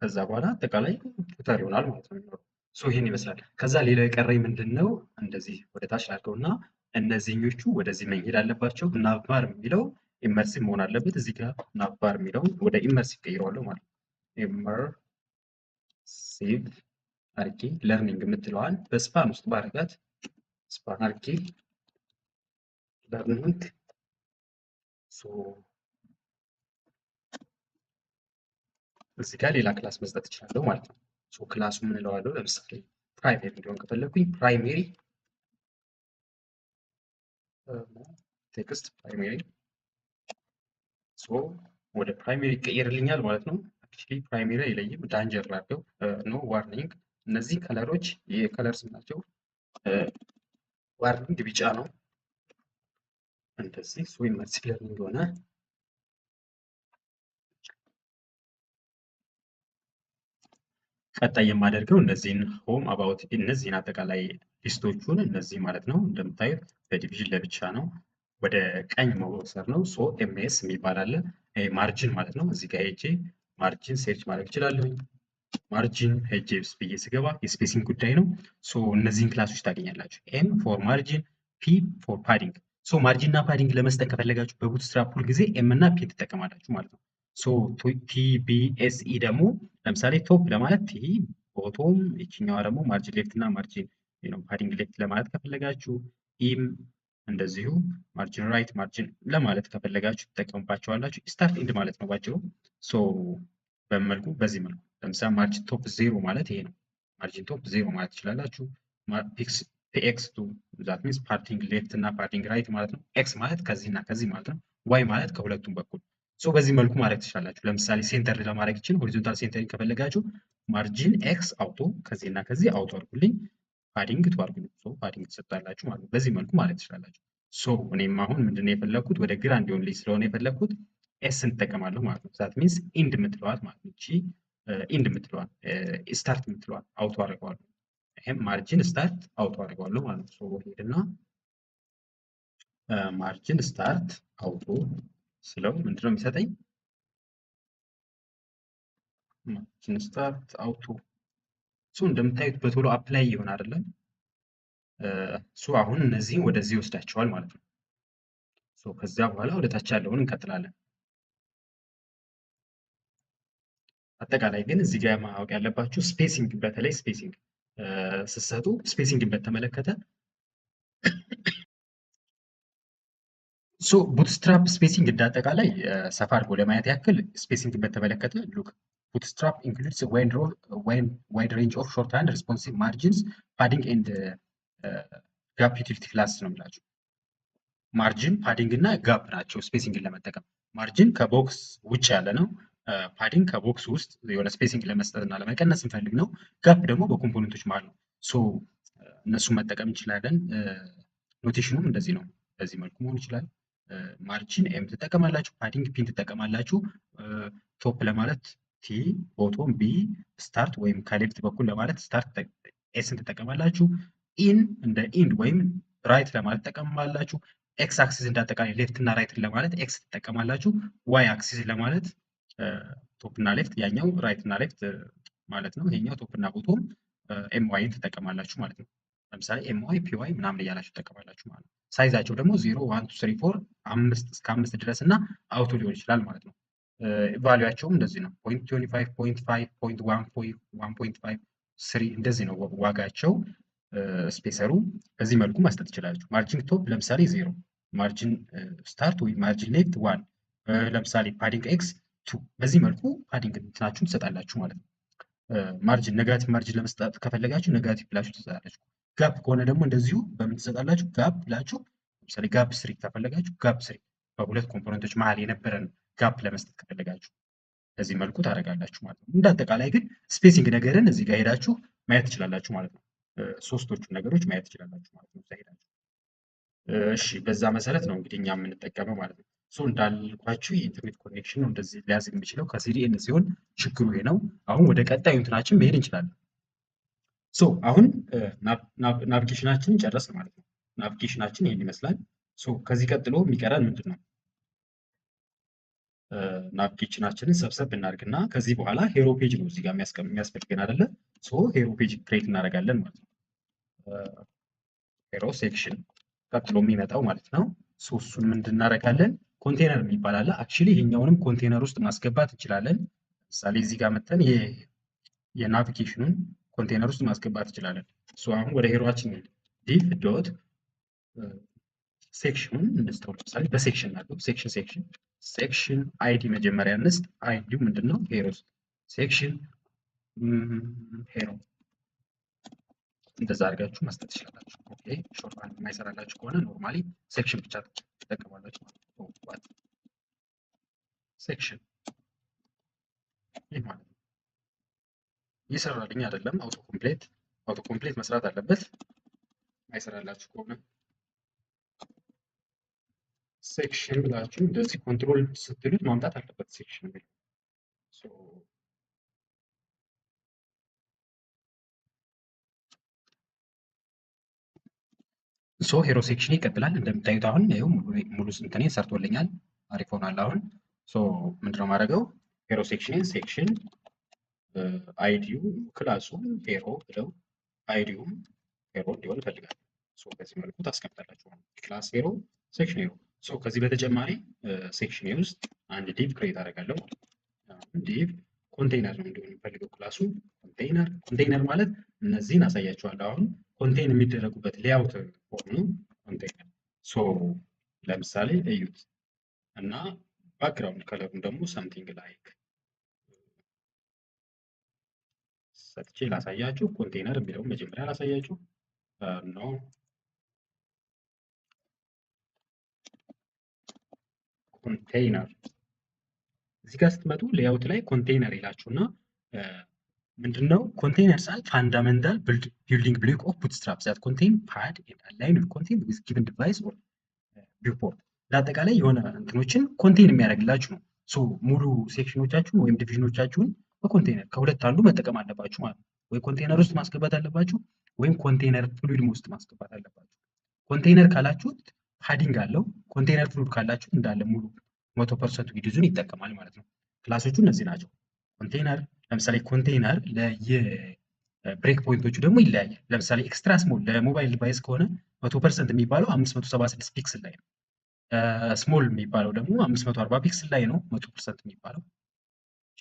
ከዛ በኋላ አጠቃላይ ፉተር ይሆናል ማለት ነው የሚኖረው። ሶ ይሄን ይመስላል። ከዛ ሌላው የቀረኝ ምንድን ነው? እንደዚህ ወደ ታች ላድርገው እና እነዚህኞቹ ወደዚህ መሄድ አለባቸው። ናቫር የሚለው ኢመርሲቭ መሆን አለበት። እዚህ ጋር ናቫር የሚለውን ወደ ኢመርሲቭ ቀይረዋለሁ ማለት ነው። ኢመርሲቭ አርጌ ለርኒንግ የምትለዋን በስፓን ውስጥ ባረጋት ስፓን አርጌ ለርኒንግ እዚህ ጋር ሌላ ክላስ መስጠት እችላለሁ ማለት ነው። ክላሱ ምን እለዋለሁ? ለምሳሌ ፕራይሜሪ እንዲሆን ከፈለኩኝ ፕራይሜሪ ቴክስት ፕራይሜሪ ወደ ፕራይሜሪ ይቀየርልኛል ማለት ነው። አክቹዋሊ ፕራይሜሪ አይለይም፣ ዳንጀር ላድርገው። ኖ ዋርኒንግ። እነዚህ ከለሮች የከለር ስም ናቸው። ዋርኒንግ ቢጫ ነው። እንደዚህ ኢመርሲቭ ለርኒንግ ሆነ። ቀጣይ የማደርገው እነዚህን ሆም አባውት እነዚህን አጠቃላይ ሊስቶቹን እነዚህ ማለት ነው እንደምታዩት በዲቪዥን ለብቻ ነው፣ ወደ ቀኝ መውሰድ ነው። ሶ ኤምኤስ የሚባል አለ ማርጂን ማለት ነው። እዚህ ጋር ሄጄ ማርጂን ሴርች ማድረግ እችላለሁ። ማርጂን ሄጄ ብዬ ስገባ የስፔሲንግ ጉዳይ ነው። ሶ እነዚህን ክላሶች ታገኛላችሁ። ኤም ፎር ማርጂን፣ ፒ ፎር ፓዲንግ። ሶ ማርጂን እና ፓዲንግ ለመስጠት ከፈለጋችሁ በቡትስትራፕ ሁል ጊዜ ኤም እና ፒ ትጠቀማላችሁ ማለት ነው። ሶ ቲቢኤስኢ ደግሞ ለምሳሌ ቶፕ ለማለት ቲ፣ ቦቶም ይችኛዋ ደግሞ ማርጂን ሌፍት እና ማርጂን ፓዲንግ ሌፍት ለማለት ከፈለጋችሁ ኢም እንደዚሁ ማርጂን ራይት ማርጂን ለማለት ከፈለጋችሁ ትጠቀሙባቸዋላችሁ። ስታርት ኢንድ ማለት ነው ባጭሩ። ሶ በመልኩ በዚህ መልኩ ለምሳሌ ማርጂን ቶፕ ዜሮ ማለት ይሄ ነው። ማርጂን ቶፕ ዜሮ ማለት ትችላላችሁ። ፒኤክስ ቱ ዛት ሚንስ ፓርቲንግ ሌፍት እና ፓርቲንግ ራይት ማለት ነው። ኤክስ ማለት ከዚህ እና ከዚህ ማለት ነው። ዋይ ማለት ከሁለቱም በኩል። ሶ በዚህ መልኩ ማድረግ ትችላላችሁ። ለምሳሌ ሴንተር ለማድረግ ይችላል። ሆሪዞንታል ሴንተሪንግ ከፈለጋችሁ ማርጂን ኤክስ አውቶ ከዚህ እና ከዚህ አውቶ አድርጉልኝ፣ ፓዲንግ ቱ አድርጉልኝ። ሶ ፓዲንግ ትሰጣላችሁ ማለት ነው። በዚህ መልኩ ማድረግ ትችላላችሁ። ሶ እኔም አሁን ምንድነው የፈለግኩት ወደ ግራ እንዲሆንልኝ ስለሆነ የፈለግኩት ኤስ እንጠቀማለሁ ማለት ነው። ዛት ሚንስ ኢንድ የምትለዋት ማለት ነው። እቺ ኢንድ የምትለዋል ስታርት የምትለዋል አውቶ አድርገዋለሁ። ይሄም ማርጂን ስታርት አውቶ አድርገዋለሁ ማለት ነው። ሶ ሄድና ማርጂን ስታርት አውቶ ስለው ምንድነው የሚሰጠኝ? ማርጂን ስታርት አውቶ ሶ እንደምታዩት በቶሎ አፕላይ ይሆን አይደለም። ሶ አሁን እነዚህን ወደዚህ ይወስዳቸዋል ማለት ነው። ሶ ከዚያ በኋላ ወደ ታች ያለውን እንቀጥላለን። አጠቃላይ ግን እዚህ ጋር ማወቅ ያለባችሁ ስፔሲንግ፣ በተለይ ስፔሲንግ ስትሰጡ ስፔሲንግን በተመለከተ ሶ ቡትስትራፕ ስፔሲንግ እንዳጠቃላይ ሰፋ አድርጎ ለማየት ያክል ስፔሲንግ በተመለከተ ሉክ ቡትስትራፕ ኢንክሉድስ ዋይድ ሬንጅ ኦፍ ሾርት ሃንድ ሪስፖንሲቭ ማርጂንስ ፓዲንግ ኤንድ ጋፕ ዩቲሊቲ ክላስ ነው የምላቸው። ማርጂን ፓዲንግ እና ጋፕ ናቸው ስፔሲንግን ለመጠቀም። ማርጂን ከቦክስ ውጭ ያለ ነው። ፓዲንግ ከቦክስ ውስጥ የሆነ ስፔሲንግ ለመስጠት እና ለመቀነስ እንፈልግ ነው። ጋፕ ደግሞ በኮምፖነንቶች መሃል ነው። ሶ እነሱን መጠቀም እንችላለን። ኖቴሽኑም እንደዚህ ነው። በዚህ መልኩ መሆን ይችላል። ማርጂን ኤም ትጠቀማላችሁ፣ ፓዲንግ ፒን ትጠቀማላችሁ። ቶፕ ለማለት ቲ፣ ቦቶም ቢ፣ ስታርት ወይም ከሌፍት በኩል ለማለት ስታርት ኤስን ትጠቀማላችሁ። ኢን እንደ ኢንድ ወይም ራይት ለማለት ትጠቀማላችሁ። ኤክስ አክሲስ እንዳጠቃላይ ሌፍት እና ራይትን ለማለት ኤክስ ትጠቀማላችሁ። ዋይ አክሲስ ለማለት ቶፕ እና ሌፍት፣ ያኛው ራይት እና ሌፍት ማለት ነው። ይሄኛው ቶፕ እና ቦቶም ኤም ዋይን ትጠቀማላችሁ ማለት ነው። ለምሳሌ ኤም ዋይ ፒ ዋይ ምናምን እያላችሁ ትጠቀማላችሁ ማለት ነው። ሳይዛቸው ደግሞ 0 1 2 3 4 5 እስከ 5 ድረስ እና አውቶ ሊሆን ይችላል ማለት ነው። ቫልዩአቸውም እንደዚህ ነው። 0.25 0.5 0.1 1.5 3 እንደዚህ ነው ዋጋቸው። ስፔሰሩ በዚህ መልኩ መስጠት ትችላላችሁ። ማርጂን ቶፕ ለምሳሌ 0፣ ማርጂን ስታርት ወይ ማርጂን ሌፍት 1፣ ለምሳሌ ፓዲንግ ኤክስ 2። በዚህ መልኩ ፓዲንግ እንትናችሁን ትሰጣላችሁ ማለት ነው። ማርጂን ኔጋቲቭ ማርጂን ለመስጠት ከፈለጋችሁ ኔጋቲቭ ብላችሁ ትሰጣላችሁ። ጋፕ ከሆነ ደግሞ እንደዚሁ በምን ትሰጣላችሁ? ጋፕ ብላችሁ ለምሳሌ ጋፕ ስሪ ከፈለጋችሁ ጋፕ ስሪ፣ በሁለት ኮምፖነንቶች መሀል የነበረን ጋፕ ለመስጠት ከፈለጋችሁ በዚህ መልኩ ታደርጋላችሁ ማለት ነው። እንደ አጠቃላይ ግን ስፔሲንግ ነገርን እዚህ ጋር ሄዳችሁ ማየት ትችላላችሁ ማለት ነው። ሶስቶቹን ነገሮች ማየት ትችላላችሁ ማለት ነው። ሄዳችሁ እሺ፣ በዛ መሰረት ነው እንግዲህ እኛ የምንጠቀመው ማለት ነው። ሶ እንዳልኳችሁ የኢንተርኔት ኮኔክሽን ነው እንደዚህ ሊያዝ የሚችለው ከሲዲኤን ሲሆን ችግሩ ይሄ ነው። አሁን ወደ ቀጣዩ እንትናችን መሄድ እንችላለን። ሶ አሁን ናቪጌሽናችንን ጨረስን ማለት ነው። ናቪጌሽናችን ይሄን ይመስላል። ሶ ከዚህ ቀጥሎ የሚቀረን ምንድን ነው? ናቪጌሽናችንን ሰብሰብ እናድርግና ከዚህ በኋላ ሄሮ ፔጅ ነው እዚህ ጋር የሚያስፈልገን አይደለ? ሶ ሄሮ ፔጅ ክሬት እናደርጋለን ማለት ነው። ሄሮ ሴክሽን ቀጥሎ የሚመጣው ማለት ነው። ሶ እሱን ምንድን እናደርጋለን? ኮንቴነር የሚባል አለ። አክቹዋሊ ይሄኛውንም ኮንቴነር ውስጥ ማስገባት እንችላለን። ለምሳሌ እዚህ ጋር መተን የናቪጌሽኑን ኮንቴነር ውስጥ ማስገባት እንችላለን። ሶ አሁን ወደ ሄሮአችን ዲቭ ዶት ሴክሽኑን እንስተው። ለምሳሌ በሴክሽን አለው ሴክሽን አይዲ መጀመሪያ እንስጥ። አይዲው ምንድነው? ሄሮ ሴክሽን ሄሮ እንደዛ አድርጋችሁ መስጠት ትችላላችሁ። ኦኬ ሾርት ሃንድ የማይሰራላችሁ ከሆነ ኖርማሊ ሴክሽን ብቻ ትጠቀማላችሁ ማለት ነው። ይህ ማለት ነው ይሰራልኝ አይደለም። አውቶ ኮምፕሌት መስራት አለበት። አይሰራላችሁ ከሆነ ሴክሽን ብላችሁ እንደዚህ ኮንትሮል ስትሉት ማምጣት አለበት ሴክሽን ብሎ። ሶ ሄሮ ሴክሽን ይቀጥላል። እንደምታዩት አሁን ይኸው ሙሉ እንትኔ ሰርቶልኛል። አሪፍ ሆኗል። አሁን ሶ ምንድነው ማድረገው? ሄሮ ሴክሽን አይዲው ክላሱ ሄሮ ብለው አይዲውም ሄሮ እንዲሆን እፈልጋለሁ። ሶ በዚህ መልኩ ታስቀምጣላችሁ። ክላስ ሄሮ ሴክሽን ሄሮ። ሶ ከዚህ በተጨማሪ ሴክሽን ውስጥ አንድ ዲቭ ክሬት አደርጋለሁ። ዲቭ ኮንቴይነር ነው እንዲሆን የሚፈልገው ክላሱ ኮንቴይነር ማለት እነዚህን አሳያችኋለሁ። አሁን ኮንቴይን የሚደረጉበት ሌአውት ሆኑ ኮንቴይነር። ሶ ለምሳሌ እዩት እና ባክግራውንድ ከለሩን ደግሞ ሰምቲንግ ላይክ ሰጥቼ ላሳያችሁ። ኮንቴይነር የሚለውን መጀመሪያ ላሳያችሁ ነው። ኮንቴይነር እዚህ ጋር ስትመጡ ሌአውት ላይ ኮንቴይነር ይላችሁና ምንድነው ኮንቴይነር ሳል ፋንዳሜንታል ቢልዲንግ ብሎክ ኦፍ ቡትስትራፕ ዛት ኮንቴይን ፓድ ኤንድ አላይን ዊዝ ኮንቴንት ዊዝ ጊቨን ዲቫይስ ኦር ቪውፖርት። ለአጠቃላይ የሆነ እንትኖችን ኮንቴይን የሚያደርግላችሁ ነው። ሶ ሙሉ ሴክሽኖቻችሁን ወይም ዲቪዥኖቻችሁን በኮንቴይነር ከሁለት አንዱ መጠቀም አለባችሁ ማለት ነው። ወይ ኮንቴይነር ውስጥ ማስገባት አለባችሁ ወይም ኮንቴይነር ፍሉይድ ውስጥ ማስገባት አለባችሁ። ኮንቴይነር ካላችሁት ፓዲንግ አለው። ኮንቴይነር ፍሉይድ ካላችሁት እንዳለ ሙሉ 100% ዊድዙን ይጠቀማል ማለት ነው። ክላሶቹ እነዚህ ናቸው። ኮንቴይነር ለምሳሌ ኮንቴይነር ለየብሬክ ፖይንቶቹ ደግሞ ይለያያል። ለምሳሌ ኤክስትራ ስሞል ለሞባይል ዲቫይስ ከሆነ 100% የሚባለው 576 ፒክስል ላይ ነው። ስሞል የሚባለው ደግሞ 540 ፒክስል ላይ ነው 100% የሚባለው።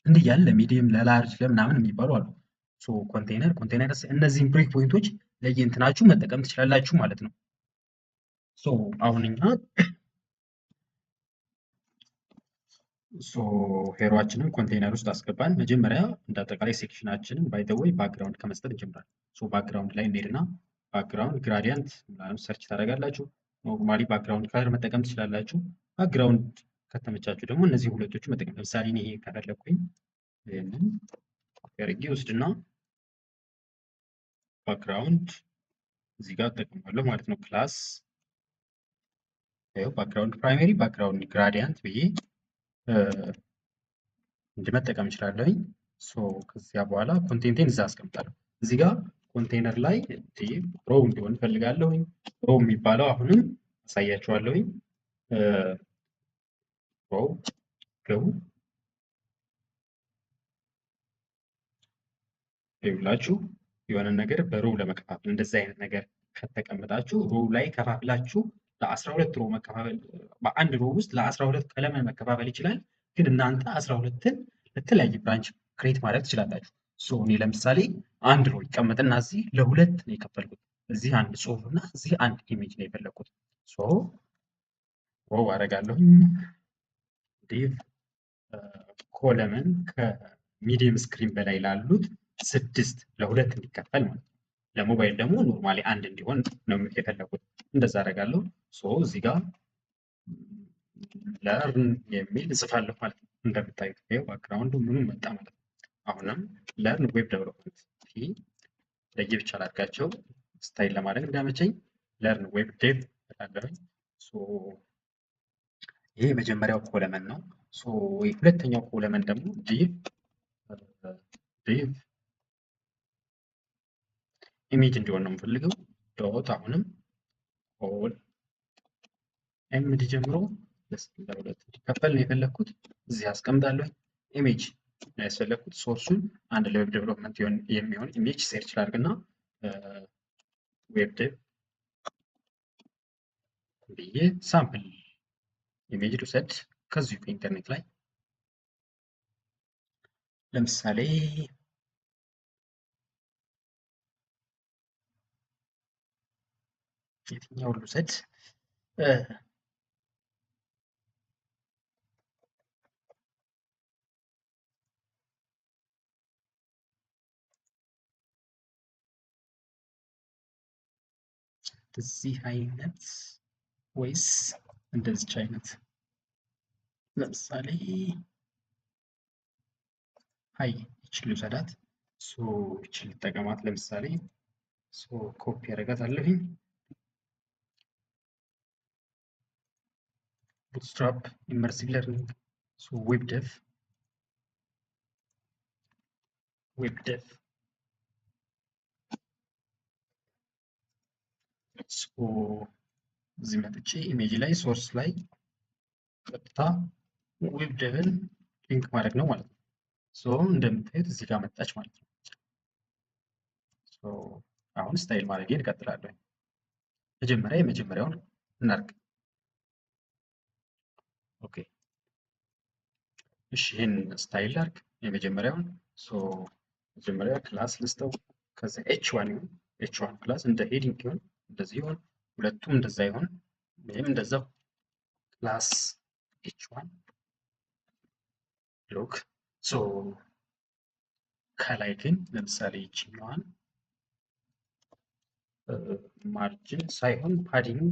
እንዲህ ያለ ለሚዲየም ለላርጅ ለምናምን የሚባሉ አሉ። ሶ ኮንቴይነር እነዚህን ብሬክ ፖይንቶች ለየእንትናችሁ መጠቀም ትችላላችሁ ማለት ነው። ሶ አሁን እኛ ሶ ሄሮአችንን ኮንቴነር ውስጥ አስገባን። መጀመሪያ እንደ አጠቃላይ ሴክሽናችንን ባይ ዘ ወይ ባክግራውንድ ከመስጠት እንጀምራለን። ሶ ባክግራውንድ ላይ እንሄድና ባክግራውንድ ግራዲያንት ምናምን ሰርች ታደርጋላችሁ። ኖርማሊ ባክግራውንድ ከለር መጠቀም ትችላላችሁ። ባክግራውንድ ከተመቻችሁ ደግሞ እነዚህ ሁለቶቹ መጠቀም። ለምሳሌ እኔ ይሄ ከፈለኩኝ ይሄንን አድርጌ ውስድና ባክግራውንድ እዚህ ጋር እጠቀማለሁ ማለት ነው። ክላስ ባክግራውንድ ፕራይመሪ ባክግራውንድ ግራዲያንት ብዬ እንድመጠቀም እችላለሁኝ። ሶ ከዚያ በኋላ ኮንቴንቴን እዛ አስቀምጣለሁ። እዚህ ጋር ኮንቴነር ላይ ሮው እንዲሆን እፈልጋለሁኝ። ሮው የሚባለው አሁንም አሳያችኋለሁኝ። ሮው ገቡ ይብላችሁ የሆነ ነገር በሮው ለመከፋፈል እንደዚህ አይነት ነገር ከተቀመጣችሁ ሮው ላይ ከፋፍላችሁ ለ12 ሮው መከፋፈል በአንድ ሮው ውስጥ ለ12 ቀለምን መከፋፈል ይችላል። ግን እናንተ 12ን ለተለያየ ብራንች ክሬት ማድረግ ትችላላችሁ። ሶ እኔ ለምሳሌ አንድ ሮው ይቀመጥና እዚህ ለሁለት ነው የከፈልኩት። እዚህ አንድ ጽሁፍ እና እዚህ አንድ ኢሜጅ ነው የፈለኩት። ሶ ሮው አደርጋለሁኝ ዲቭ ኮለመን ከሚዲየም ስክሪን በላይ ላሉት 6 ለሁለት እንዲከፈል ማለት ነው። ለሞባይል ደግሞ ኖርማሊ አንድ እንዲሆን ነው የፈለኩት። እንደዛ አደርጋለሁ። ሶ እዚህ ጋር ለርን የሚል እጽፋለሁ ማለት ነው። እንደምታዩት ይኸው ባክግራውንዱ ምንም መጣ ማለት ነው። አሁንም ለርን ዌብ ዴቨሎፕመንት ለየብቻ ላድርጋቸው ስታይል ለማድረግ እንዳመቸኝ ለርን ዌብ ዴቭ እላለሁኝ። ሶ ይሄ የመጀመሪያው ኮለመን ነው። ሶ የሁለተኛው ኮለመን ደግሞ ዲቭ ኢሜጅ እንዲሆን ነው የምፈልገው። ዶት አሁንም ኦል ኤምዲ ጀምሮ ለሁለት እንዲከፈል ነው የፈለኩት። እዚህ አስቀምጣለሁ። ኢሜጅ ነው ያስፈለኩት። ሶርሱን አንድ ለዌብ ዴቨሎፕመንት የሚሆን ኢሜጅ ሴርች ላድርግና ዌብ ዴቭ ብዬ ሳምፕል ኢሜጅ ልውሰድ ከዚሁ ከኢንተርኔት ላይ ለምሳሌ የትኛው ልውሰድ? እዚህ አይነት ወይስ እንደዚች አይነት? ለምሳሌ ሀይ ይችል ልውሰዳት። ሶ ይችል ልጠቀማት። ለምሳሌ ሶ ኮፒ አደርጋታለሁኝ። bootstrap immersive learning so web dev so እዚህ መጥቼ ኢሜጅ ላይ ሶርስ ላይ ቀጥታ ዌብ ዴቭን ሊንክ ማድረግ ነው ማለት ነው። ሶ እንደምታዩት እዚህ ጋር መጣች ማለት ነው። ሶ አሁን ስታይል ማድረጌን እቀጥላለሁ። መጀመሪያ የመጀመሪያውን እናድርግ። ኦኬ እሺ ይሄን ስታይል ላድርግ የመጀመሪያውን። ሶ መጀመሪያ ክላስ ልስጠው። ከዛ h1 ይሁን h1 ክላስ እንደ ሄዲንግ ይሁን እንደዚህ ይሁን። ሁለቱም እንደዛ ይሁን። ወይም እንደዛው ክላስ h1 ሎክ። ሶ ከላይ ግን ለምሳሌ ይችኛዋን ማርጅን ሳይሆን ፓዲንግ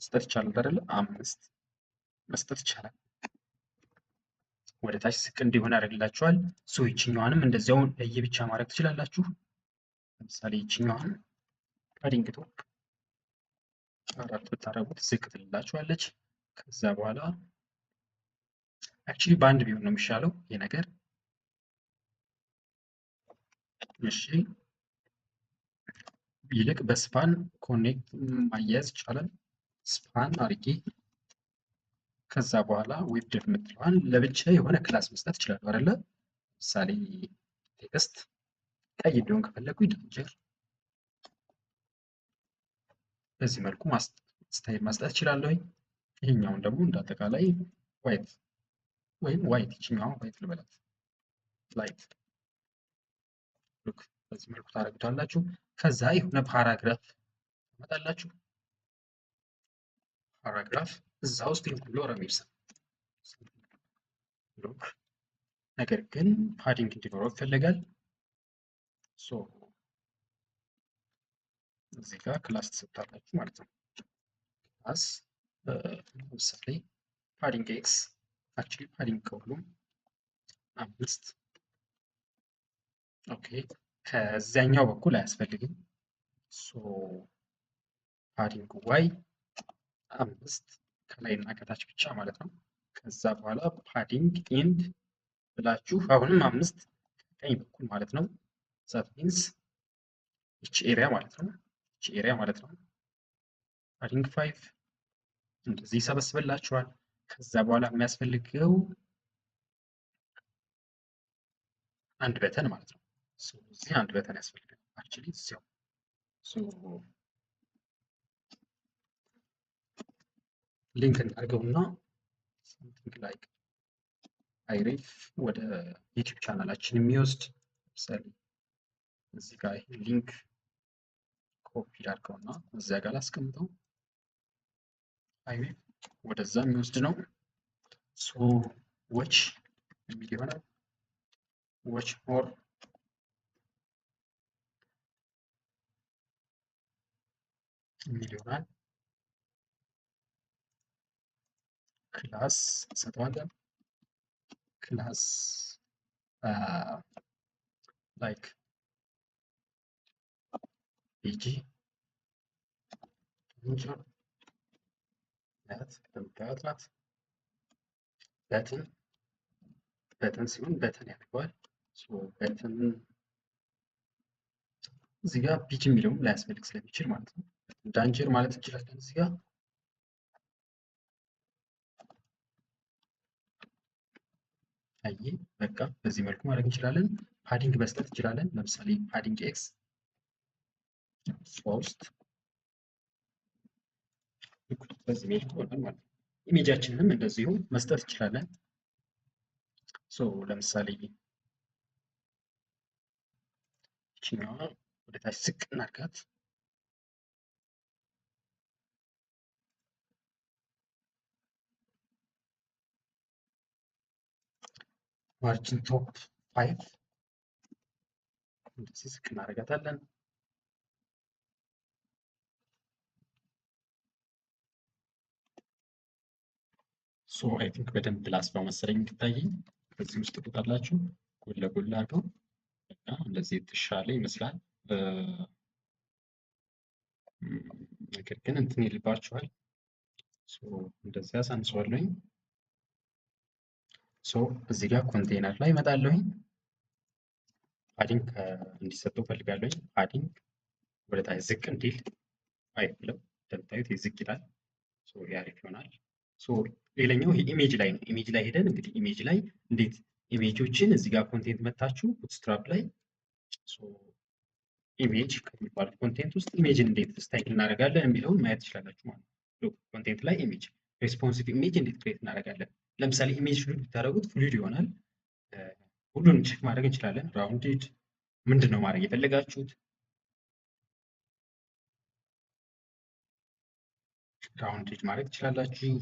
መስጠት ይቻላል አይደለ? 5 መስጠት ይቻላል። ወደ ታች ዝቅ እንዲሆን ያደርግላችኋል። ሶ ይችኛዋንም እንደዚያው ለየብቻ ማድረግ ትችላላችሁ። ለምሳሌ ይችኛዋን ፓዲንግ ቶፕ 4 ብታደርጉት ዝቅ ትልላችኋለች። ከዛ በኋላ አክቹሊ በአንድ ቢሆን ነው የሚሻለው ይሄ ነገር። እሺ ይልቅ በስፓን ኮኔክት ማያያዝ ይቻላል። ስፓን አድርጌ ከዛ በኋላ ዌብ ዴቭ የምትለዋን ለብቻ የሆነ ክላስ መስጠት ይችላሉ አይደለ? ምሳሌ ቴክስት ቀይ እንዲሆን ከፈለኩ ዳንጀር በዚህ መልኩ ስታይል መስጠት ይችላለሁ። ይሄኛውን ደግሞ እንዳጠቃላይ ዋይት ወይም ዋይት ይችኛውን ዋይት ልበላት ላይት ሉክ በዚህ መልኩ ታደርጉታላችሁ። ከዛ የሆነ ፓራግራፍ ታመጣላችሁ። ፓራግራፍ እዛ ውስጥ ኢንክሉድ ሎረም ይርሳ ብሎክ ነገር ግን ፓዲንግ እንዲኖረው ይፈልጋል። ሶ እዚህ ጋር ክላስ ትሰጣላችሁ ማለት ነው። ክላስ ለምሳሌ ፓዲንግ ኤክስ አክቹዋሊ ፓዲንግ ከሁሉም 5 ኦኬ ከዚያኛው በኩል አያስፈልግም። ሶ ፓዲንግ ዋይ 5 ከላይ እና ከታች ብቻ ማለት ነው። ከዛ በኋላ ፓዲንግ ኢንድ ብላችሁ አሁንም 5 ቀኝ በኩል ማለት ነው። ዛት ሚንስ ይቺ ኤሪያ ማለት ነው። ይቺ ኤሪያ ማለት ነው። ፓዲንግ 5 እንደዚህ ይሰበስብላችኋል። ከዛ በኋላ የሚያስፈልገው አንድ በተን ማለት ነው። እዚህ አንድ በተን ያስፈልጋል። አክቹዋሊ እዚያው ሊንክ እናድርገውና something like አይሪፍ ወደ ዩቲዩብ ቻናላችን የሚወስድ ለምሳሌ እዚህ ጋር ሊንክ ኮፒ አድርገውና እዚያ ጋር ላስቀምጠው። አይሪፍ ወደዛ የሚወስድ ነው። ሶ ዎች የሚል ይሆናል። ዎች ሞር የሚል ይሆናል። ክላስ እንሰጠዋለን። ክላስ ላይክ ፒጂ እንደምታዩት ናት። በተን ሲሆን በተን ያደርገዋል። በተን እዚህ ጋር ፒጂ የሚለውም ላያስፈልግ ስለሚችል ማለት ነው። ዳንጀር ማለት እንችላለን እዚህ ጋር አይ በቃ በዚህ መልኩ ማድረግ እንችላለን። ፓዲንግ መስጠት እንችላለን። ለምሳሌ ፓዲንግ ኤክስ 3 በዚህ መልኩ ሆኗል ማለት ነው። ኢሜጃችንንም እንደዚሁ መስጠት እንችላለን። ለምሳሌ ይችኛዋ ወደ ታች ዝቅ እናድርጋት። ማርጂን ቶፕ 5 እንደዚህ ዝቅ እናደርጋታለን። አይ ቲንክ በደንብ ላስፋው መሰለኝ እንዲታየኝ በዚህ ውስጥ ቁጣላችሁ ጎን ለጎን አድርገው እና እንደዚህ የተሻለ ይመስላል። ነገር ግን እንትን ይልባችኋል። እንደዚህ አሳንሰዋለሁኝ። እዚህ ጋር ኮንቴነር ላይ እመጣለሁኝ። ፓዲንግ እንዲሰጠው ፈልጋለሁኝ። ፓዲንግ ወደ ታች ዝቅ እንዲል አይብለው እንደምታዩት ዝቅ ይላል። ያሪፍ ይሆናል። ሌላኛው ኢሜጅ ላይ ነው። ኢሜጅ ላይ ሄደን እንግዲህ ኢሜጅ ላይ እንዴት ኢሜጆችን እዚህ ጋር ኮንቴንት መታችሁ ቡትስትራፕ ላይ ኢሜጅ ከሚባሉት ኮንቴንት ውስጥ ኢሜጅን እንዴት ስታይል እናደርጋለን የሚለውን ማየት ትችላላችሁ ማለት ነው። ኮንቴንት ላይ ኢሜጅ ሬስፖንሲቭ ኢሜጅ እንዴት ክሬት እናደርጋለን። ለምሳሌ ኢሜጅ ፍሉድ ብታደርጉት ፍሉድ ይሆናል። ሁሉንም ቼክ ማድረግ እንችላለን። ራውንድድ ምንድን ነው ማድረግ የፈለጋችሁት? ራውንድድ ማድረግ ትችላላችሁ።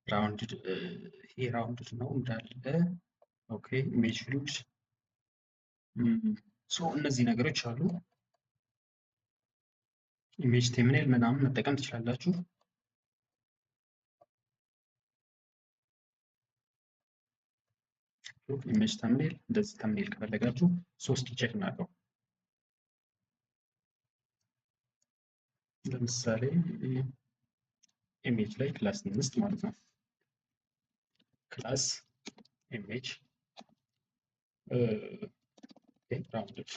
ራውንድድ ይሄ ራውንድድ ነው እንዳለ። ኦኬ ኢሜጅ ፍሉድ እነዚህ ነገሮች አሉ። ኢሜጅ ቴምኔል ምናምን መጠቀም ትችላላችሁ። ኢሜጅ ተምኔል እንደዚህ ተምኔል ከፈለጋችሁ 3 ቼክ እናድርገው። ለምሳሌ ኢሜጅ ላይ ክላስ እንስጥ ማለት ነው። ክላስ ኢሜጅ ራውንድድ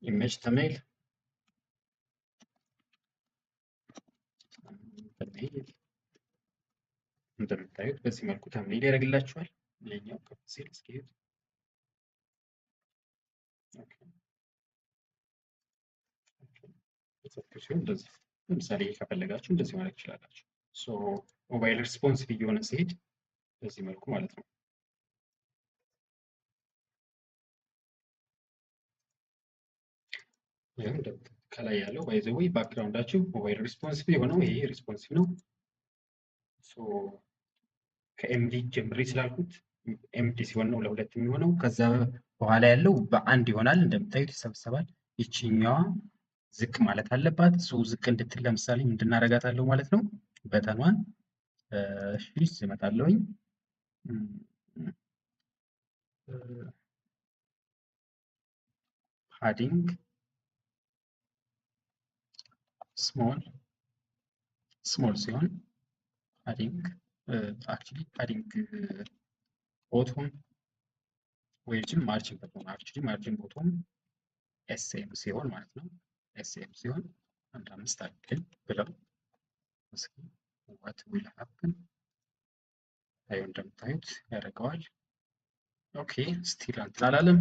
ኢሜጅ ተምኔል እንደምታዩት በዚህ መልኩ ተምኔል ያደርግላችኋል። ለኛው ከፍሲል እስኪሄድ እንደዚህ ለምሳሌ ከፈለጋችሁ እንደዚህ ማድረግ ትችላላችሁ። ሞባይል ሪስፖንሲቭ እየሆነ ሲሄድ በዚህ መልኩ ማለት ነው። ይህም ከላይ ያለው ባይ ዘ ዌይ ባክግራውንዳችሁ ሞባይል ሪስፖንሲቭ የሆነው ይሄ ሪስፖንሲቭ ነው። ሶ ከኤምዲ ጀምሬ ስላልኩት ኤምዲ ሲሆን ነው ለሁለት የሚሆነው። ከዛ በኋላ ያለው በአንድ ይሆናል። እንደምታዩት ይሰበሰባል። ይችኛዋ ዝቅ ማለት አለባት። ሶ ዝቅ እንድትል ለምሳሌ ምንድን አደርጋታለሁ ማለት ነው። በተኗን እሺ እመጣለሁኝ ፓዲንግ ስሞል ሲሆን ፓዲንግ አክቹሊ ፓዲንግ ቦቶም ወይም ማርጂን ቦቶም አክቹሊ ማርጂን ቦቶም ኤስኤም ሲሆን ማለት ነው። ኤስኤም ሲሆን አንድ 5 አድርገን ብለው እስኪ what will happen አዩ እንደምታዩት ያደርገዋል። ኦኬ ስቲል እንትን አላለም።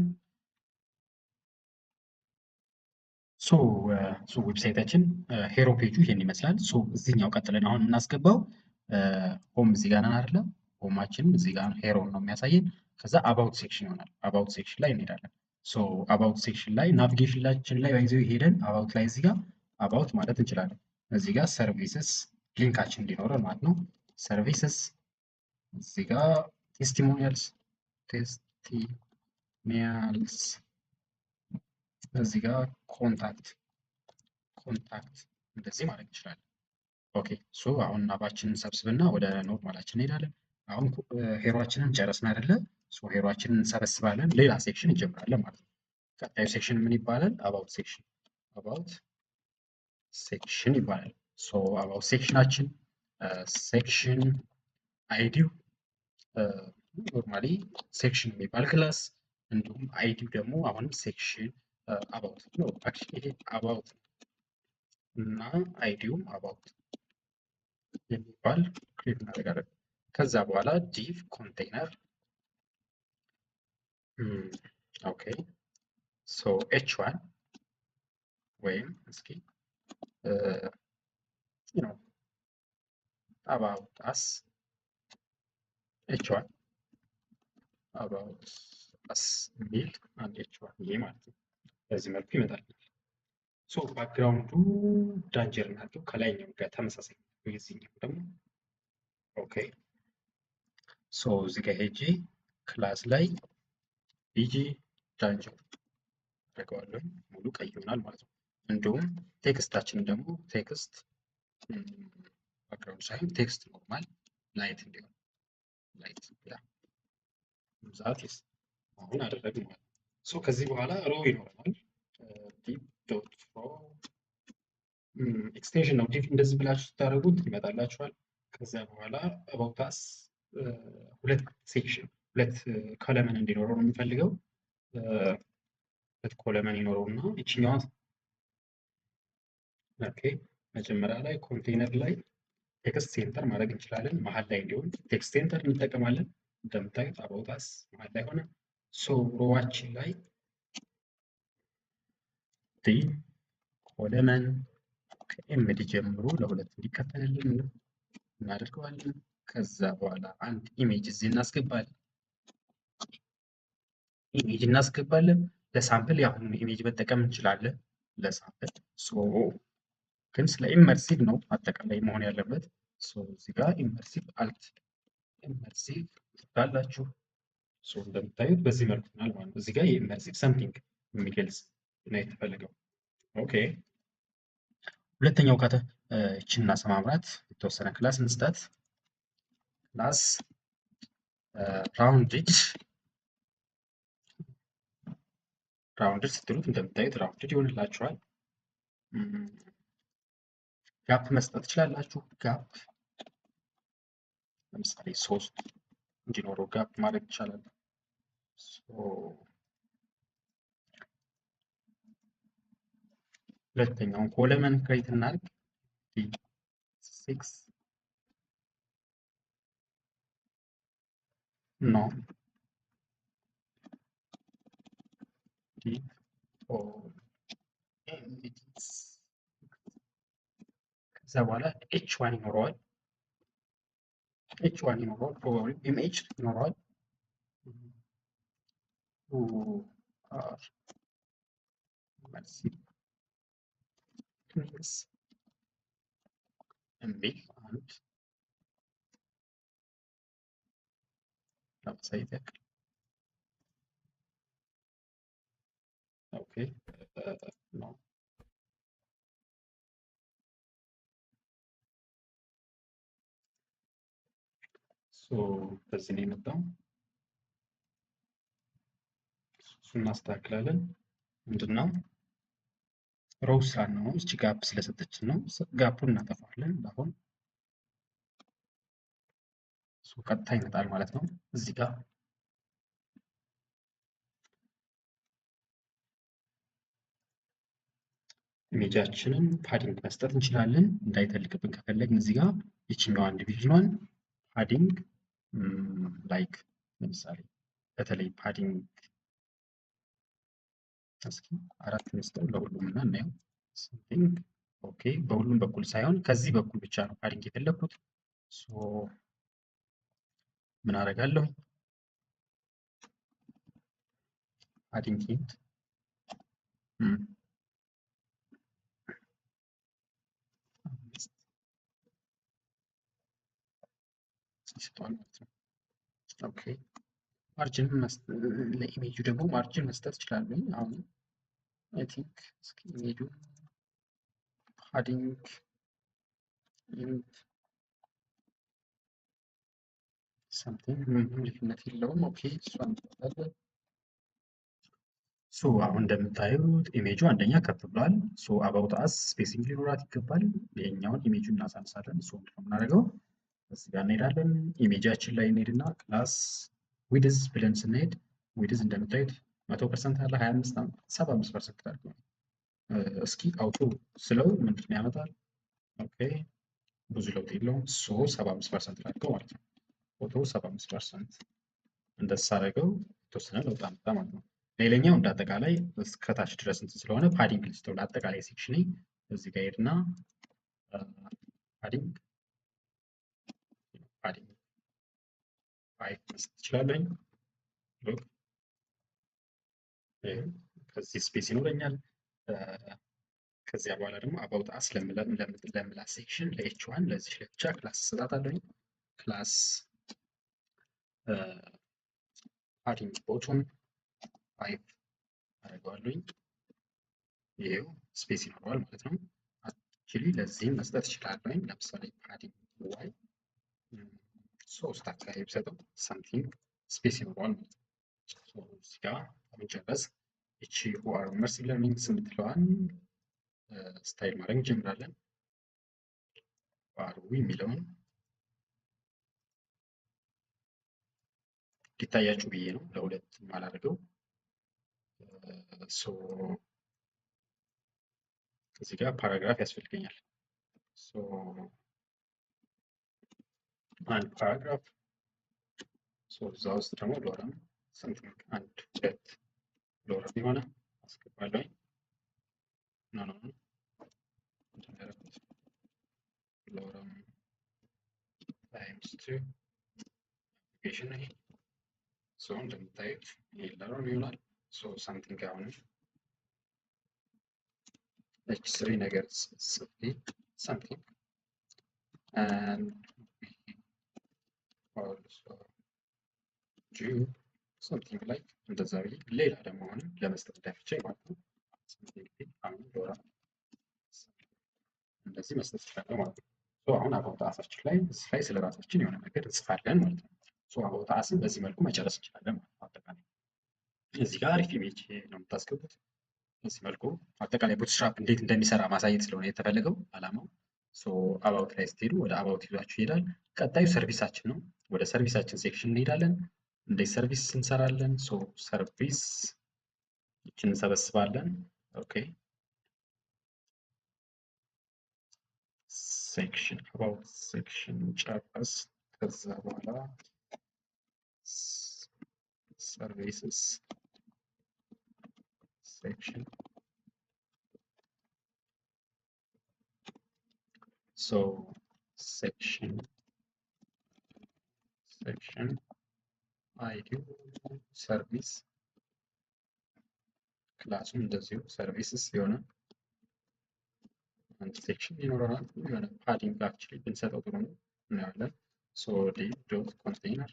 ሶ ዌብሳይታችን ሄሮ ፔጁ ይሄን ይመስላል። ሶ እዚህኛው ቀጥለን አሁን የምናስገባው ሆም እዚህ ጋር ነን አይደለ? ሆማችን እዚህ ጋር ሄሮን ነው የሚያሳየን። ከዛ አባውት ሴክሽን ይሆናል። አባውት ሴክሽን ላይ እንሄዳለን። ሶ አባውት ሴክሽን ላይ ናቪጌሽናችን ላይ ባይዘው ሄደን አባውት ላይ እዚህ ጋር አባውት ማለት እንችላለን። እዚህ ጋር ሰርቪስስ ሊንካችን እንዲኖረን ማለት ነው። ሰርቪስስ እዚህ ጋር ቴስቲሞኒያልስ እዚህ ጋር ኮንታክት እንደዚህ ማለት እንችላለን። ኦኬ ሶ አሁን ናባችንን ሰብስብና ወደ ኖርማላችን እንሄዳለን። አሁን ሄሯችንን ጨረስን አይደለ? ሶ ሄሯችንን እንሰበስባለን። ሌላ ሴክሽን እንጀምራለን ማለት ነው። ቀጣዩ ሴክሽን ምን ይባላል? አባውት ሴክሽን ይባላል። ሶ አባውት ሴክሽናችን ሴክሽን አይዲው ኖርማሊ ሴክሽን የሚባል ክላስ እንዲሁም አይዲው ደግሞ አሁንም ሴክሽን አባውት ነው። አክቹሊ አባውት እና አይዲውም አባውት የሚባል ክሬት እናደርጋለን። ከዛ በኋላ ዲቭ ኮንቴይነር ኦኬ ሶ ኤች1 ወይም እስኪ አባውት አስ ኤች1 አባውት አስ የሚል አንድ ኤች1 ይሄ ማለት ነው። በዚህ መልኩ ይመጣል። ሶ ባክግራውንዱ ዳንጀር ናቸው ከላይኛው ጋር ተመሳሳይ ነው። የዚህኛው ደግሞ ኦኬ ሶ እዚህ ጋር ሄጄ ክላስ ላይ ቢጂ ዳንጀር አደርገዋለሁ። ሙሉ ቀይ ይሆናል ማለት ነው። እንዲሁም ቴክስታችንን ደግሞ ቴክስት ባክግራውንድ ሳይሆን ቴክስት ኖርማል ላይት እንዲሆን ላይት ያ ዛትስ አሁን አደረግን ማለት ነው። ሶ ከዚህ በኋላ ሮ ይኖረናል። ዲፕ ዶት ሮ ኤክስቴንሽን ነው። ዲፕ እንደዚህ ብላችሁ ስታደርጉት ይመጣላችኋል። ከዛ በኋላ አባውት አስ ሁለት ሴክሽን ሁለት ኮለመን እንዲኖረው ነው የሚፈልገው። ሁለት ኮለመን ይኖረውና ይችኛዋ ኦኬ መጀመሪያ ላይ ኮንቴይነር ላይ ቴክስት ሴንተር ማድረግ እንችላለን። መሀል ላይ እንዲሆን ቴክስት ሴንተር እንጠቀማለን። እንደምታዩት አባውት አስ መሀል ላይ ሆነ። ሶ ሮዋችን ላይ ዲ ኮለመን ከኤምዲ ጀምሮ ለሁለት እንዲከፈልልን እናደርገዋለን። ከዛ በኋላ አንድ ኢሜጅ እዚህ እናስገባለን። ለሳምፕል ያሁን ኢሜጅ መጠቀም እንችላለን። ለሳምፕል ሶ ግን ስለ ኢመርሲቭ ነው አጠቃላይ መሆን ያለበት። ሶ እዚህ ጋር ኢመርሲቭ ትላላችሁ። ሶ እንደምታዩት በዚህ መልኩ ይሆናል ማለት ነው። እዚህ ጋር የኢመርሲቭ ሰምቲንግ የሚገልጽ ነው የተፈለገው። ኦኬ ሁለተኛው እችን እናሰማምራት። የተወሰነ ክላስ እንስጣት። ክላስ ራውንድድ ስትሉት እንደምታዩት ራውንድድ ይሆንላችኋል። ጋፕ መስጠት ትችላላችሁ። ጋፕ ለምሳሌ 3 እንዲኖረው ጋፕ ማድረግ ይቻላል። ሁለተኛውን ኮለመን ክሬት እናድርግ። ዲ6 ኖ ከዛ በኋላ ኤች1 ይኖረዋል። ፕሮባብሊ ኢሜጅ ይኖረዋል። ሊንክስ የሚል አንድ ለማሳየት ያክል ኦኬ ነው። በዚህ ነው የመጣው። እሱን እናስተካክላለን። ምንድነው ሮው ስራ ነው። እቺ ጋፕ ስለሰጠችን ነው። ጋፑን እናጠፋለን። አሁን ቀጥታ ይመጣል ማለት ነው። እዚህ ጋር ኢሜጃችንን ፓዲንግ መስጠት እንችላለን። እንዳይተልቅብን ከፈለግን እዚህ ጋር ይችኛዋን ዲቪዥኗን ፓዲንግ ላይክ ለምሳሌ በተለይ ፓዲንግ እስኪ 4 እንስጠው ለሁሉም እና እናየው። something ኦኬ በሁሉም በኩል ሳይሆን ከዚህ በኩል ብቻ ነው ፓዲንግ የፈለኩት። ምን አደርጋለሁ? ፓዲንግ ሂንት ይሰጠዋል ማለት ነው። ኦኬ ማርጅን ለኢሜጁ ደግሞ ማርጅን መስጠት እችላለሁ። አሁን አይ ቲንክ እስኪ ኢሜጁ ፓዲንግ ኢንት something ልዩነት የለውም። ኦኬ እሷን እንጠቀማለን። አሁን እንደምታዩት ኢሜጁ አንደኛ ከፍ ብሏል። አባውት አስ ስፔሲንግ ሊኖራት ይገባል። ይሄኛውን ኢሜጁን እናሳንሳለን። ምንድን ነው የምናደርገው? እዚህ ጋር እንሄዳለን። ኢሜጃችን ላይ እንሄድና ክላስ ዊድዝ ብለን ስንሄድ ዊድዝ እንደምታዩት 100% አለ፣ 25 75% አለ። እስኪ አውቶ ስለው ምንድን ነው ያመጣል? ኦኬ ብዙ ለውጥ የለውም። 75% አድርገው ማለት ነው። ፎቶ 75% እንደዛ አደረገው የተወሰነ ለውጥ አመጣ ማለት ነው። ሌላኛው እንዳጠቃላይ እስከታች ድረስ እንትን ስለሆነ ፓዲንግ ልስጠው ለአጠቃላይ ሴክሽን እዚህ ጋር ሄድና ፓዲንግ 5 መስጠት ይችላለኝ። ከዚህ ስፔስ ይኖረኛል። ከዚያ በኋላ ደግሞ አባውት አስ ለምላት ሴክሽን ለኤች ዋን ለዚህ ለብቻ ክላስ እሰጣታለሁ። ክላስ ፓዲንግ ቦቶም 5 አደርገዋለሁ። ይሄው ስፔስ ይኖረዋል ማለት ነው። አክቹሊ ለዚህም መስጠት እችላለሁ። ለምሳሌ ፓዲንግ ዋይ 3 አካባቢ ብሰጠው ሳምቲንግ ስፔስ ይኖረዋል ማለት ነው። እዚህ ጋር ለመጨረስ እቺ ኦአር ኢመርሲቭ ለርኒንግ የምትለዋን ስታይል ማድረግ እንጀምራለን። ኦአር የሚለውን ሊታያችሁ ብዬ ነው ለሁለት ማላደርገው። እዚህ ጋር ፓራግራፍ ያስፈልገኛል። አንድ ፓራግራፍ እዛ ውስጥ ደግሞ ሎረም ሰምቲንግ 1 2 ሎረም የሆነ አስገባለሁ። ኖ ሎረም ታይምስ 2 አፕሊኬሽን ይሄ እንደምታዩት ይሄ ሎረም ይሆናል። ሳምቲንግ አሁን h3 ነገር something and also do something like እንደዛ ብዬ ሌላ ደግሞ አሁንም ለመስጠት ዳፍቼ ማለት ነው። አሁን ሎራ እንደዚህ መስጠት ይችላል ማለት ነው። አሁን አባውት አሳችን ላይ እዚህ ላይ ስለ ራሳችን የሆነ ነገር እንጽፋለን ማለት ነው። አባውት አስን በዚህ መልኩ መጨረስ እንችላለን ማለት ነው። አጠቃላይ እዚህ ጋር አሪፍ ኢሜጅ ነው የምታስገቡት። በዚህ መልኩ አጠቃላይ ቡትስትራፕ እንዴት እንደሚሰራ ማሳየት ስለሆነ የተፈለገው አላማው። አባውት ላይ ስትሄዱ ወደ አባውት ይዟችሁ ይሄዳል። ቀጣዩ ሰርቪሳችን ነው። ወደ ሰርቪሳችን ሴክሽን እንሄዳለን። እንደ ሰርቪስ እንሰራለን። ሰርቪስ ይችን እንሰበስባለን። ኦኬ ሴክሽን አባውት ሴክሽን ጨረስ። ከዛ በኋላ ሰርቪስስ section. Section ID service ክላሱም እንደዚሁ ሰርቪስስ የሆነ አንድ ሴክሽን ይኖረናል። የሆነ ፓዲንግ አክቹዋሊ ብንሰጠው ጥሩ ነው እናያለን። ሶ ዲቭ ዶት ኮንቴይነር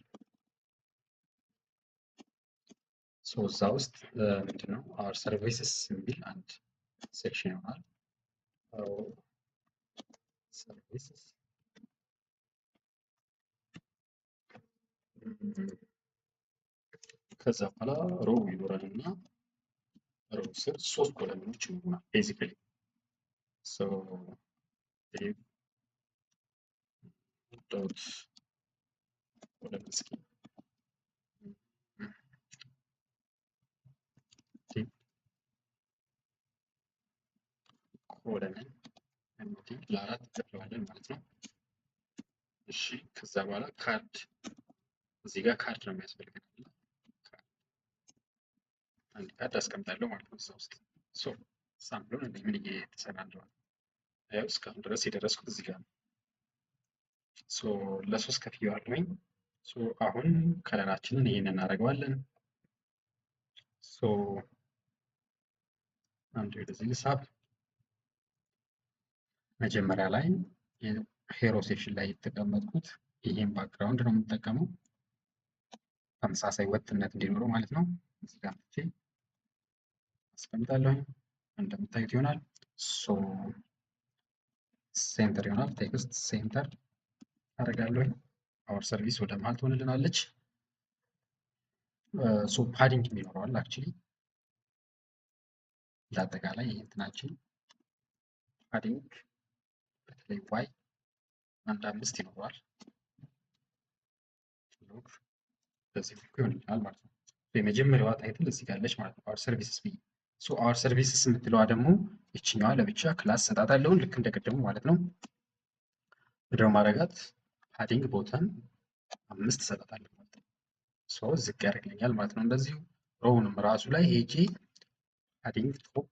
ሶ እዛ ውስጥ ምንድነው አወር ሰርቪስስ የሚል አንድ ሴክሽን ይሆናል። ሰርቪስስ ከዛ በኋላ ሮው ይኖረንና ሮው ስር ሶስት ኮለምኖች ይኖሩናል ቤዚካሊ ሶ ዲቭ ዶት ኮለምን እስኪ ዲቭ ኮለምን እንግዲህ ለአራት እንከፍለዋለን ማለት ነው። እሺ ከዛ በኋላ ካርድ እዚህ ጋር ካርድ ነው የሚያስፈልገን። አንድ ካርድ አስቀምጣለሁ ማለት ነው እዛ ውስጥ። ሶ ሳምፕሉን እንደ ምን እየተሰራ እንደሆነ ያው እስካሁን ድረስ የደረስኩት እዚህ ጋር ነው። ሶ ለሶስት ከፍዬዋለሁኝ። ሶ አሁን ከለራችንን ይሄንን እናደርገዋለን። ሶ አንድ ወደዚህ ልሳብ። መጀመሪያ ላይ ሄሮ ሴክሽን ላይ የተቀመጥኩት ይሄን ባክግራውንድ ነው የምጠቀመው ተመሳሳይ ወጥነት እንዲኖረው ማለት ነው። እዚህ ጋር መጥቼ አስቀምጣለሁ እንደምታዩት ይሆናል። ሶ ሴንተር ይሆናል። ቴክስት ሴንተር አደርጋለሁ። አወር ሰርቪስ ወደ መሀል ትሆንልናለች። ሶ ፓዲንግ ይኖረዋል አክቹሊ ለአጠቃላይ ይሄ እንትናችን ፓዲንግ በተለይ ዋይ አንድ 5 ይኖረዋል። በዚህ መልኩ ይሆንልናል ማለት ነው። የመጀመሪያዋ ታይትል እዚህ ጋር አለች ማለት ነው። አወር ሰርቪስስ ብዬ ሶ አወር ሰርቪስስ የምትለዋ ደግሞ ይችኛዋ ለብቻ ክላስ ሰጣታለሁ ልክ እንደቀደሙ ማለት ነው። ምንድነው ማድረጋት ፓዲንግ ቦተም 5 ሰጣታለሁ ማለት ነው። ሶ ዝቅ ያደርግልኛል ማለት ነው። እንደዚሁ ሮውንም ራሱ ላይ ሄጄ ፓዲንግ ቶፕ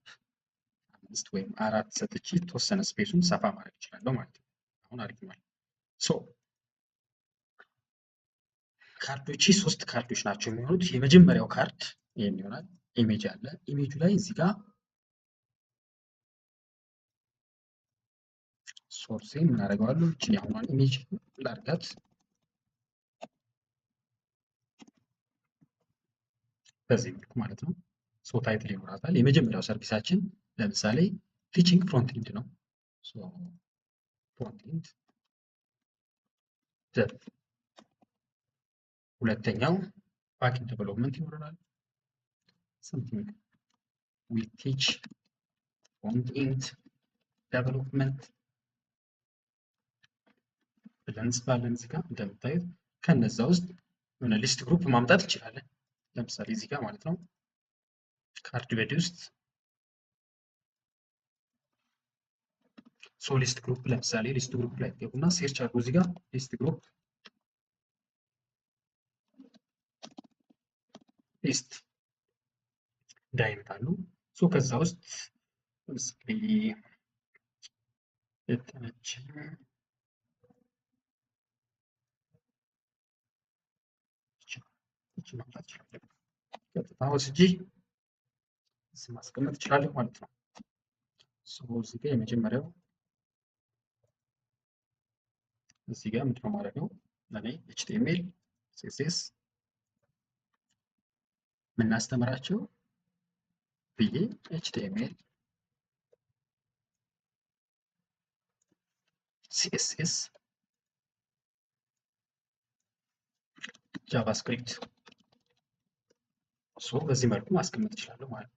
5 ወይም 4 ሰጥቼ የተወሰነ ስፔሱን ሰፋ ማድረግ እችላለሁ ማለት ነው። አሁን አሪፍ ነው። ሶ ካርዶች 3 ካርዶች ናቸው የሚሆኑት። የመጀመሪያው ካርድ ይሄን ይሆናል። ኢሜጅ አለ። ኢሜጁ ላይ እዚህ ጋር ሶርሴን ምን አደርገዋለሁ? እቺ ያሁን ኢሜጅ ላርጋት። በዚህ መልኩ ማለት ነው። ሶ ታይትል ይኖራታል። የመጀመሪያው ሰርቪሳችን ለምሳሌ ቲቺንግ ፍሮንት ኤንድ ነው። ሶ ፍሮንት ኤንድ ደቭ። ሁለተኛው ባክ ኤንድ ዴቨሎፕመንት ይኖረናል። something we teach front end development ብለን እንጽፋለን። እዚህ ጋር እንደምታዩት ከነዛ ውስጥ የሆነ ሊስት ግሩፕ ማምጣት እንችላለን። ለምሳሌ እዚህ ጋር ማለት ነው ካርድ ቤድ ውስጥ ሶ ሊስት ግሩፕ ለምሳሌ ሊስት ግሩፕ ላይ ገቡና ሴርች አድርጉ። እዚህ ጋር ሊስት ግሩፕ ሊስት እንዳይመጣሉ ሶ ከዛ ውስጥ ለምሳሌ የተነች ማምጣት ይችላል። ቀጥታ ወስጄ እዚህ ማስቀመጥ ይችላል ማለት ነው። ሶ እዚህ ጋር የመጀመሪያው እዚህ ጋር ምንድነው ማድረገው እኔ ኤችቲኤምኤል ሲኤስኤስ የምናስተምራቸው ብዬ ኤችቲኤምኤል ሲኤስኤስ ጃቫስክሪፕት ሶ በዚህ መልኩ ማስቀመጥ እችላለሁ ማለት ነው።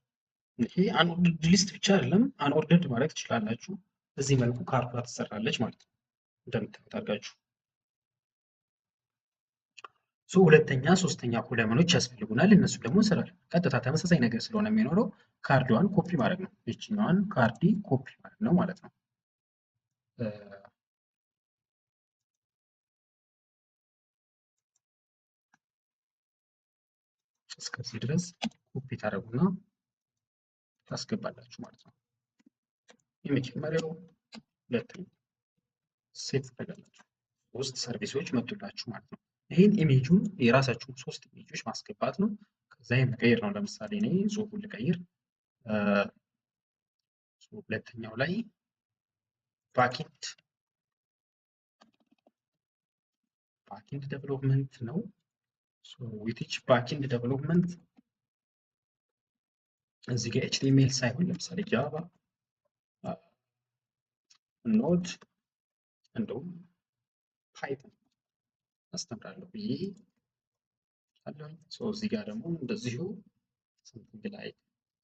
ይሄ አንኦርደርድ ሊስት ብቻ አይደለም አንኦርደርድ ማድረግ ትችላላችሁ። በዚህ መልኩ ካርዷ ትሰራለች ማለት ነው እንደምታዩት አድርጋችሁ። ሶ ሁለተኛ ሶስተኛ ኮለመኖች ያስፈልጉናል። እነሱ ደግሞ እንሰራለን። ቀጥታ ተመሳሳይ ነገር ስለሆነ የሚኖረው ካርዷን ኮፒ ማድረግ ነው። ይችኛዋን ካርዲ ኮፒ ማድረግ ነው ማለት ነው። እስከዚህ ድረስ ኮፒ ታደርጉና ታስገባላችሁ ማለት ነው። የመጀመሪያው ሁለተኛ ሴት ታደርጋላችሁ። 3 ሰርቪሶች መጡላችሁ ማለት ነው። ይሄን ኢሜጁን የራሳችሁን 3 ኢሜጆች ማስገባት ነው። ከዛ የመቀየር ነው። ለምሳሌ እኔ ጽሁፉን ልቀይር። ሁለተኛው ላይ ባክኤንድ ዴቨሎፕመንት ነው። ሶ ዊ ቲች ባክኤንድ ዴቨሎፕመንት እዚህ ጋር ኤችቲኤምኤል ሳይሆን ለምሳሌ ጃቫ፣ ኖድ እንደውም ፓይተን አስተምራለሁ ብዬ አለኝ። ሶ እዚህ ጋር ደግሞ እንደዚሁ something like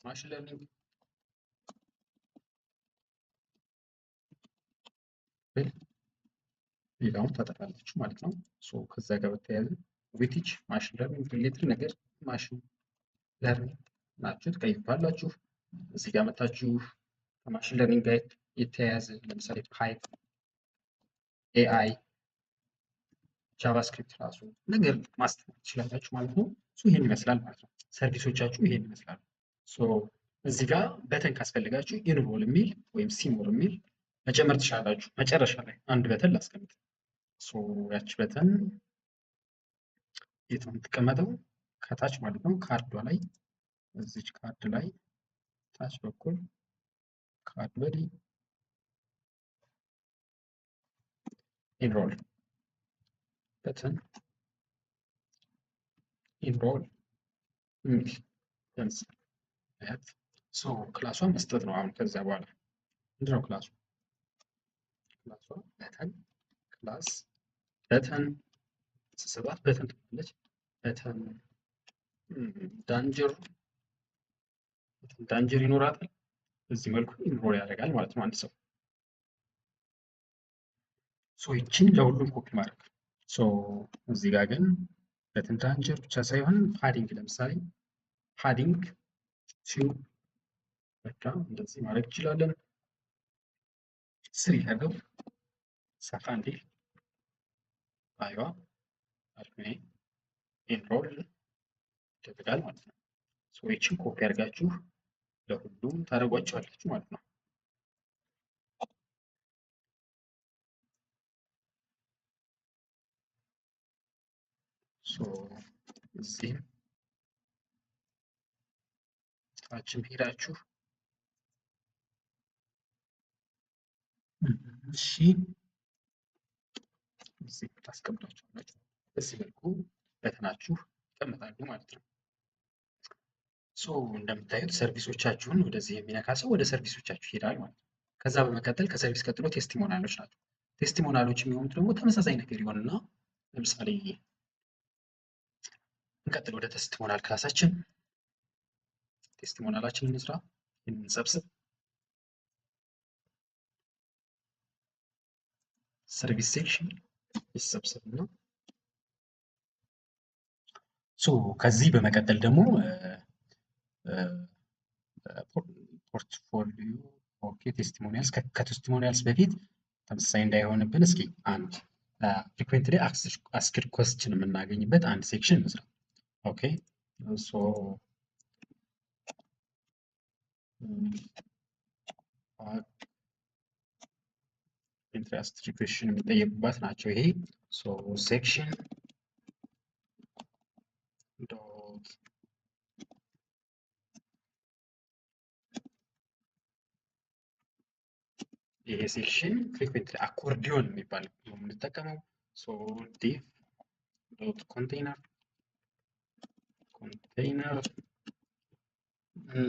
ማሽን ለርኒንግ ሌላውን ታጠቃላችሁ ማለት ነው። ሶ ከዛ ጋር በተያያዘ ዊ ቲች ማሽን ለርኒንግ ሪሌትድ ነገር ማሽን ለርኒንግ ናችሁ ትቀይፋላችሁ። እዚህ ጋር መታችሁ ከማሽን ለርኒንግ ጋር የተያያዘ ለምሳሌ ፓይተን፣ ኤአይ፣ ጃቫስክሪፕት ራሱ ነገር ማስተማር ትችላላችሁ ማለት ነው። ሶ ይሄን ይመስላል ማለት ነው። ሰርቪሶቻችሁ ይሄን ይመስላሉ። ሶ እዚህ ጋር በተን ካስፈልጋችሁ ኢንሮል የሚል ወይም ሲሞር የሚል መጨመር ትችላላችሁ። መጨረሻ ላይ አንድ በተን ላስቀምጥ። ሶ ያቺ በተን የት ነው የምትቀመጠው? ከታች ማለት ነው። ካርዷ ላይ እዚች ካርድ ላይ ታች በኩል ካርድ በዲ ኢንሮል በተን ኢንሮል የሚል ለምሳሌ ሶ ክላሷን መስጠት ነው። አሁን ከዚያ በኋላ ምንድነው ክላሱ? ክላሷ በተን ክላስ በተን ስሰባት በተን ትባላለች። በተን ዳንጀር ይኖራታል። በዚህ መልኩ ኢንሮል ያደርጋል ማለት ነው አንድ ሰው። ሶ ይችን ለሁሉም ኮፒ ማድረግ። ሶ እዚህ ጋር ግን በተን ዳንጀር ብቻ ሳይሆን ፓዲንግ ለምሳሌ ፓዲንግ ሲው በቃ እንደዚህ ማድረግ እንችላለን። ስሪ ያለው ሰፋ እንዲል አይዋ አልኩኝ ኢንሮል ይደረጋል ማለት ነው። ሶ ይችን ኮፒ አድርጋችሁ ለሁሉም ታደርጓቸዋላችሁ ማለት ነው። ሶ እዚህም ታችም ሄዳችሁ እሺ እዚህ ታስቀምጧቸዋላችሁ። በዚህ መልኩ በተናችሁ ይቀመጣሉ ማለት ነው። ሶ እንደምታዩት ሰርቪሶቻችሁን ወደዚህ የሚነካ ሰው ወደ ሰርቪሶቻችሁ ይሄዳል ማለት ነው። ከዛ በመቀጠል ከሰርቪስ ቀጥሎ ቴስቲሞናሎች ናቸው። ቴስቲሞናሎች የሚሆኑት ደግሞ ተመሳሳይ ነገር ይሆንና ለምሳሌ እንቀጥል ወደ ቴስቲሞናል ክላሳችን። ቴስቲሞናላችንን እንስራ፣ እንሰብስብ። ሰርቪስ ሴክሽን ይሰብሰብና ሶ ከዚህ በመቀጠል ደግሞ ፖርትፎሊዮ ኦኬ ቴስቲሞኒያልስ ከቴስቲሞኒያልስ በፊት ተመሳሳይ እንዳይሆንብን እስኪ አንድ ፍሪኩዌንትሊ አስክድ ኮስችን የምናገኝበት አንድ ሴክሽን እንስራ። ኦኬ ሶ ኢንትረስት ሪኩዌሽን የሚጠየቁባት ናቸው። ይሄ ሶ ሴክሽን ዶት ይሄ ሴክሽን ፍሪኩዌንትሊ አኮርዲዮን የሚባል ነው የምንጠቀመው። ሶ ዲፍ ዶት ኮንቴይነር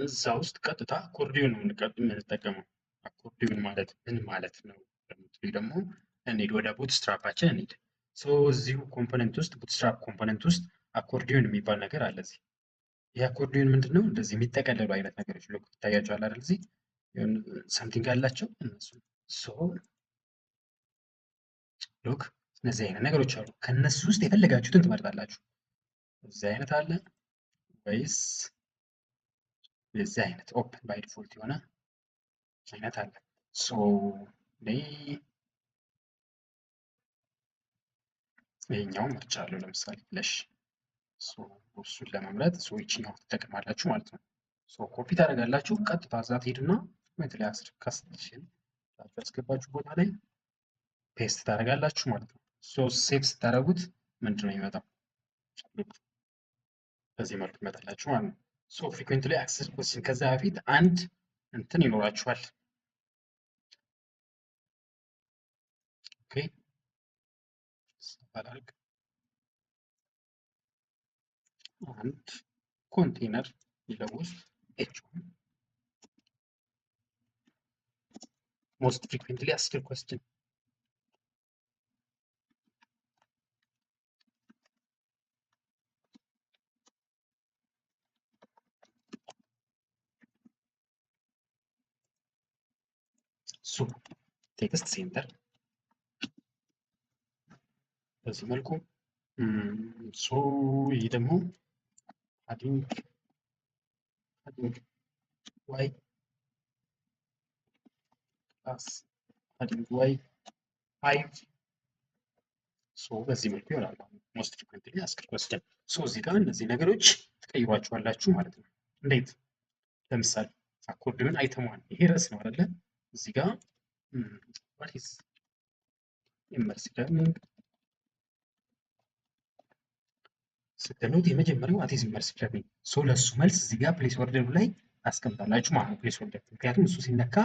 እዛ ውስጥ ቀጥታ አኮርዲዮን ነው የምንጠቀመው። አኮርዲዮን ማለት ምን ማለት ነው ለምትሉ ደግሞ እንሂድ ወደ ቡትስትራፓችን እንሂድ። ሶ እዚሁ ኮምፖነንት ውስጥ ቡትስትራፕ ኮምፖነንት ውስጥ አኮርዲዮን የሚባል ነገር አለ። እዚህ ይህ አኮርዲዮን ምንድን ነው? እንደዚህ የሚጠቀለሉ አይነት ነገሮች ሎክ ይታያቸዋል አይደል? እዚህ ሰምቲንግ አላቸው እነሱ። ሶ ሎክ እነዚህ አይነት ነገሮች አሉ። ከነሱ ውስጥ የፈለጋችሁትን ትመርጣላችሁ። እዚህ አይነት አለ ወይስ የዚህ አይነት ኦፕን ባይ ዲፎልት የሆነ አይነት አለ። ሶ ይሄኛው ምርጫ አለው ለምሳሌ ፍለሽ። ሶ እሱን ለመምረጥ ሶ ይችኛው ትጠቀማላችሁ ማለት ነው። ሶ ኮፒ ታደርጋላችሁ ቀጥታ እዛ ትሄዱና ሜትሪያ ካስሽን ያስገባችሁ ቦታ ላይ ፔስት ታደርጋላችሁ ማለት ነው። ሶ ሴቭ ስታደርጉት ምንድነው የሚመጣው? በዚህ መልኩ ይመጣላችሁ ማለት ነው። ሶ ፍሪኩዌንትሊ አክሰስ ኮስችን ከዛ በፊት አንድ እንትን ይኖራችኋል። ኦኬ ሰላልክ አንድ ኮንቴነር ይለው ውስጥ ኤች1 most frequently asked question ሶ ቴክስት ሴንተር በዚህ መልኩ ሶ ይህ ደግሞ padding y plus padding y 5 ሶ በዚህ መልኩ ይሆናል። most frequently asked question ሶ እዚህ ጋር እነዚህ ነገሮች ትቀይሯቸዋላችሁ ማለት ነው። እንዴት? ለምሳሌ አኮርዲዮን አይተሟል። ይሄ ርዕስ ነው አይደለ? እዚህ ጋር what is immersive learning ስትሉት የመጀመሪያው what is immersive learning ሶ ለሱ መልስ እዚህ ጋር ፕሌስ ኦርደሩ ላይ ታስቀምጣላችሁ ማለት ነው። ፕሌስ ኦርደር ምክንያቱም እሱ ሲነካ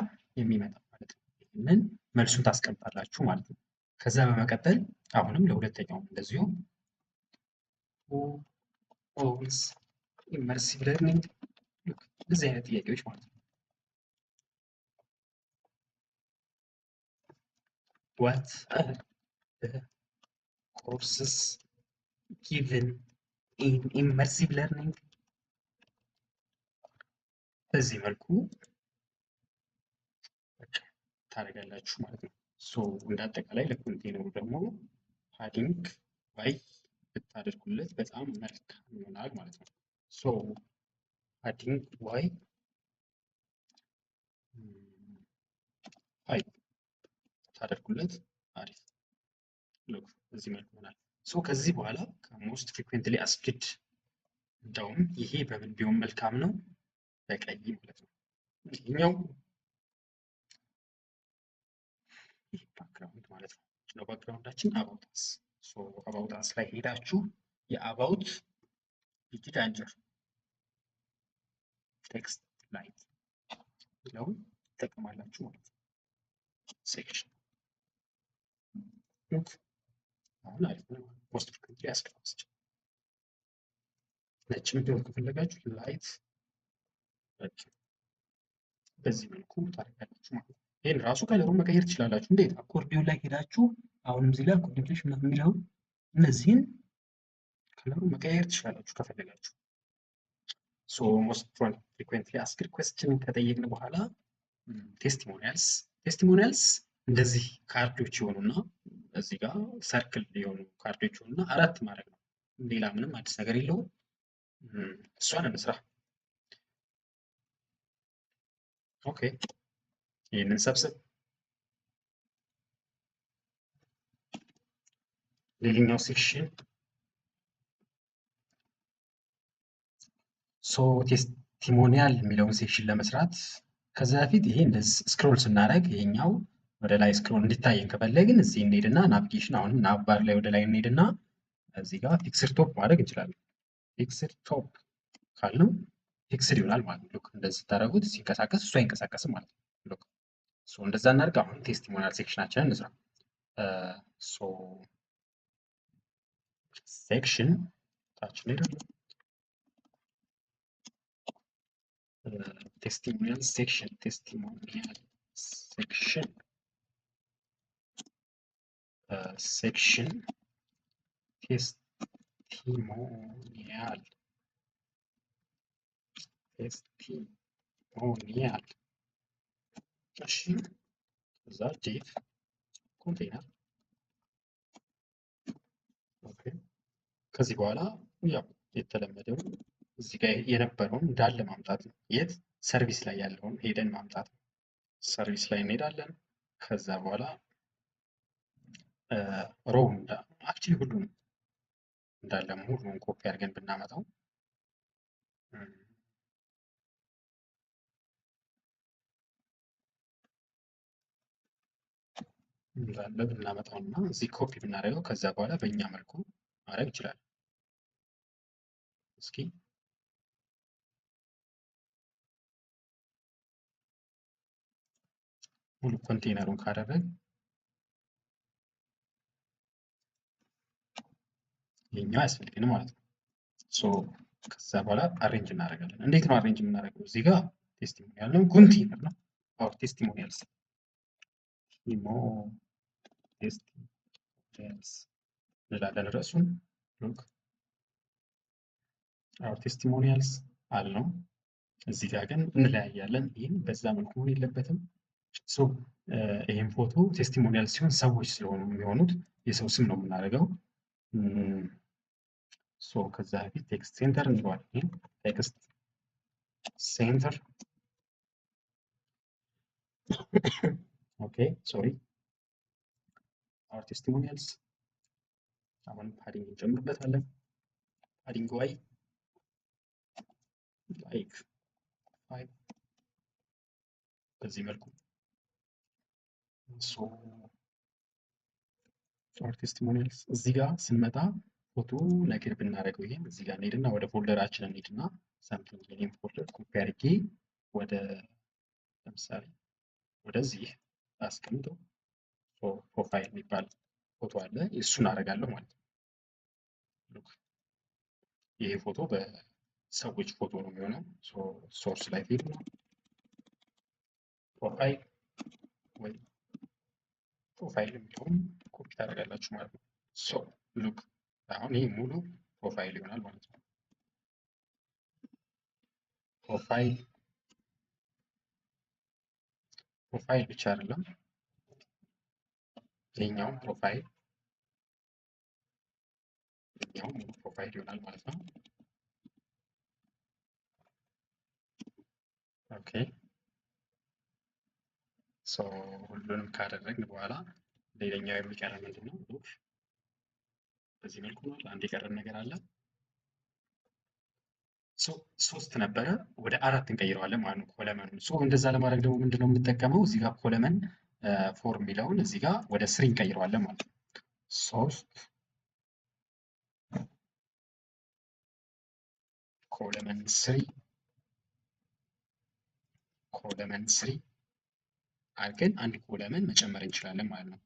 የሚመጣ ማለት ነው። ይህንን መልሱን ታስቀምጣላችሁ ማለት ነው። ከዛ በመቀጠል አሁንም ለሁለተኛው እንደዚሁ ኦልስ ኢመርሲቭ ለርኒንግ እንደዚህ አይነት ጥያቄዎች ማለት ነው። what are the courses given in immersive learning በዚህ መልኩ ታደርጋላችሁ ማለት ነው። ሶ እንደ አጠቃላይ ለኮንቴነሩ ደግሞ ፓዲንግ ዋይ ብታደርጉለት በጣም መልካም ይሆናል ማለት ነው። ሶ ፓዲንግ ዋይ አይ ታደርጉለት አሪፍ ሉክ በዚህ መልኩ ይሆናል። ሶ ከዚህ በኋላ ከሞስት ፍሪኩዌንትሊ አስክድ እንደውም ይሄ በምን ቢሆን መልካም ነው? በቀይ ማለት ነው። ይሄኛው ይህ ባክግራውንድ ማለት ነው። ነው ባክግራውንዳችን አባውታስ ሶ አባውታስ ላይ ሄዳችሁ የአባውት ቢግ ዳንጀር ቴክስት ላይ የሚለውን ትጠቀማላችሁ ማለት ነው። ሴክሽን ሉክ አሁን አሪፍ ነው። ሞስት ፍሪኩዌንትሊ አስክድ question ነጭ እንዲሆን ከፈለጋችሁ ላይት በዚህ መልኩ ታደርጋላችሁ ማለት ነው። ይሄን ራሱ ከለሩን መቀየር ትችላላችሁ። እንዴት? አኮርዲዮን ላይ ሄዳችሁ አሁንም እዚህ ላይ አኮርዲዮን ምናምን የሚለውን እነዚህን ከለሩን መቀየር ትችላላችሁ ከፈለጋችሁ። ሶ ሞስት ፍሪኩዌንትሊ አስክድ ኩዌስችን ከጠየቅን በኋላ ቴስቲሞኒያልስ እንደዚህ ካርዶች ይሆኑና እዚህ ጋር ሰርክል የሆኑ ካርዶች ይሆኑና አራት ማድረግ ነው። ሌላ ምንም አዲስ ነገር የለውም። እሷን እንስራ። ኦኬ ይህንን ሰብስብ። ሌላኛው ሴክሽን ሶ ቴስቲሞኒያል የሚለውን ሴክሽን ለመስራት ከዛ በፊት ይሄ እንደዚህ ስክሮል ስናደርግ ይሄኛው ወደ ላይ ስክሮል እንዲታየን ከፈለግን እዚህ እንሄድና ናቪጌሽን አሁንም ናብ ባር ላይ ወደ ላይ እንሄድና እዚህ ጋር ፊክስድ ቶፕ ማድረግ እንችላለን። ፊክስድ ቶፕ ካልነው ፊክስድ ይሆናል ማለት ነው። ሉክ እንደዚህ ስታደርጉት ሲንቀሳቀስ እሱ አይንቀሳቀስም ማለት ነው። ሉክ ሶ እንደዛ እናድርግ። አሁን ቴስቲሞኒያል ሴክሽናችንን እንስራ። ሶ ሴክሽን ታች እንሄዳለን። testimonial section testimonial section section testimonial እሺ ከዛ ዲቭ ኮንቴነር ኦኬ ከዚህ በኋላ ያው የተለመደው እዚህ ጋር የነበረውን እንዳለ ማምጣት ነው። የት ሰርቪስ ላይ ያለውን ሄደን ማምጣት ነው። ሰርቪስ ላይ እንሄዳለን። ከዛ በኋላ ሮው አክቹሊ ሁሉንም እንዳለ ሙሉውን ኮፒ አድርገን ብናመጣው እንዳለ ብናመጣውና እዚህ ኮፒ ብናደርገው ከዛ በኋላ በእኛ መልኩ ማድረግ ይችላል። እስኪ ሙሉ ኮንቴነሩን ካደረግን ይሄኛው አያስፈልግንም ማለት ነው። ሶ ከዛ በኋላ አሬንጅ እናደርጋለን። እንዴት ነው አሬንጅ የምናደርገው? እዚህ ጋር ቴስቲሞኒያል ነው፣ ኮንቴነር ነው። አውር ቴስቲሞኒያልስ ኢሞ ቴስቲሞኒያልስ እንላለን ርዕሱን። ሉክ አውር ቴስቲሞኒያልስ አልነው። እዚህ ጋር ግን እንለያያለን። ይህም በዛ መልኩ መሆን የለበትም። ሶ ይህም ፎቶ ቴስቲሞኒያል ሲሆን ሰዎች ስለሆኑ የሚሆኑት የሰው ስም ነው የምናደርገው። ሶ ከዛ በፊት ቴክስት ሴንተር እንለዋለን። ይህም ቴክስት ሴንተር ኦኬ ሶሪ አወር ቴስቲሞኒያልስ። አሁን ፓዲንግ እንጨምርበታለን። ፓዲንግ ዋይ ላይክ 5 በዚህ መልኩ ሶ አወር ቴስቲሞኒያልስ። እዚህ ጋር ስንመጣ ፎቶ ነገር ብናደርገው ይሄን እዚህ ጋር እንሄድና ወደ ፎልደራችን እንሄድና ሳምቲንግ የኔም ፎልደር ኮፒ አድርጌ ወደ ለምሳሌ ወደዚህ አስቀምጠው ፕሮፋይል የሚባል ፎቶ አለ። እሱን አደርጋለሁ ማለት ነው። ይሄ ፎቶ በሰዎች ፎቶ ነው የሚሆነው። ሶርስ ላይ ፊልም ነው ፕሮፋይል ወይ ፕሮፋይል የሚለውን ኮፒ ታደርጋላችሁ ማለት ነው። ሶ ሉክ አሁን ይህ ሙሉ ፕሮፋይል ይሆናል ማለት ነው። ፕሮፋይል ብቻ አይደለም፣ ይሄኛውም ፕሮፋይል ሙሉ ፕሮፋይል ይሆናል ማለት ነው። ኦኬ ሶ ሁሉንም ካደረግን በኋላ ሌላኛው የሚቀረን ምንድን ነው? ሉክ በዚህ መልኩ ነው። አንድ የቀረን ነገር አለ። ሶስት ነበረ ወደ አራት እንቀይረዋለን ማለት ነው ኮለመኑን። እንደዛ ለማድረግ ደግሞ ምንድነው የምንጠቀመው? እዚህ ጋር ኮለመን ፎር የሚለውን እዚህ ጋር ወደ ስሪ እንቀይረዋለን ማለት ነው። ሶስት ኮለመን ስሪ አድርገን አንድ ኮለመን መጨመር እንችላለን ማለት ነው።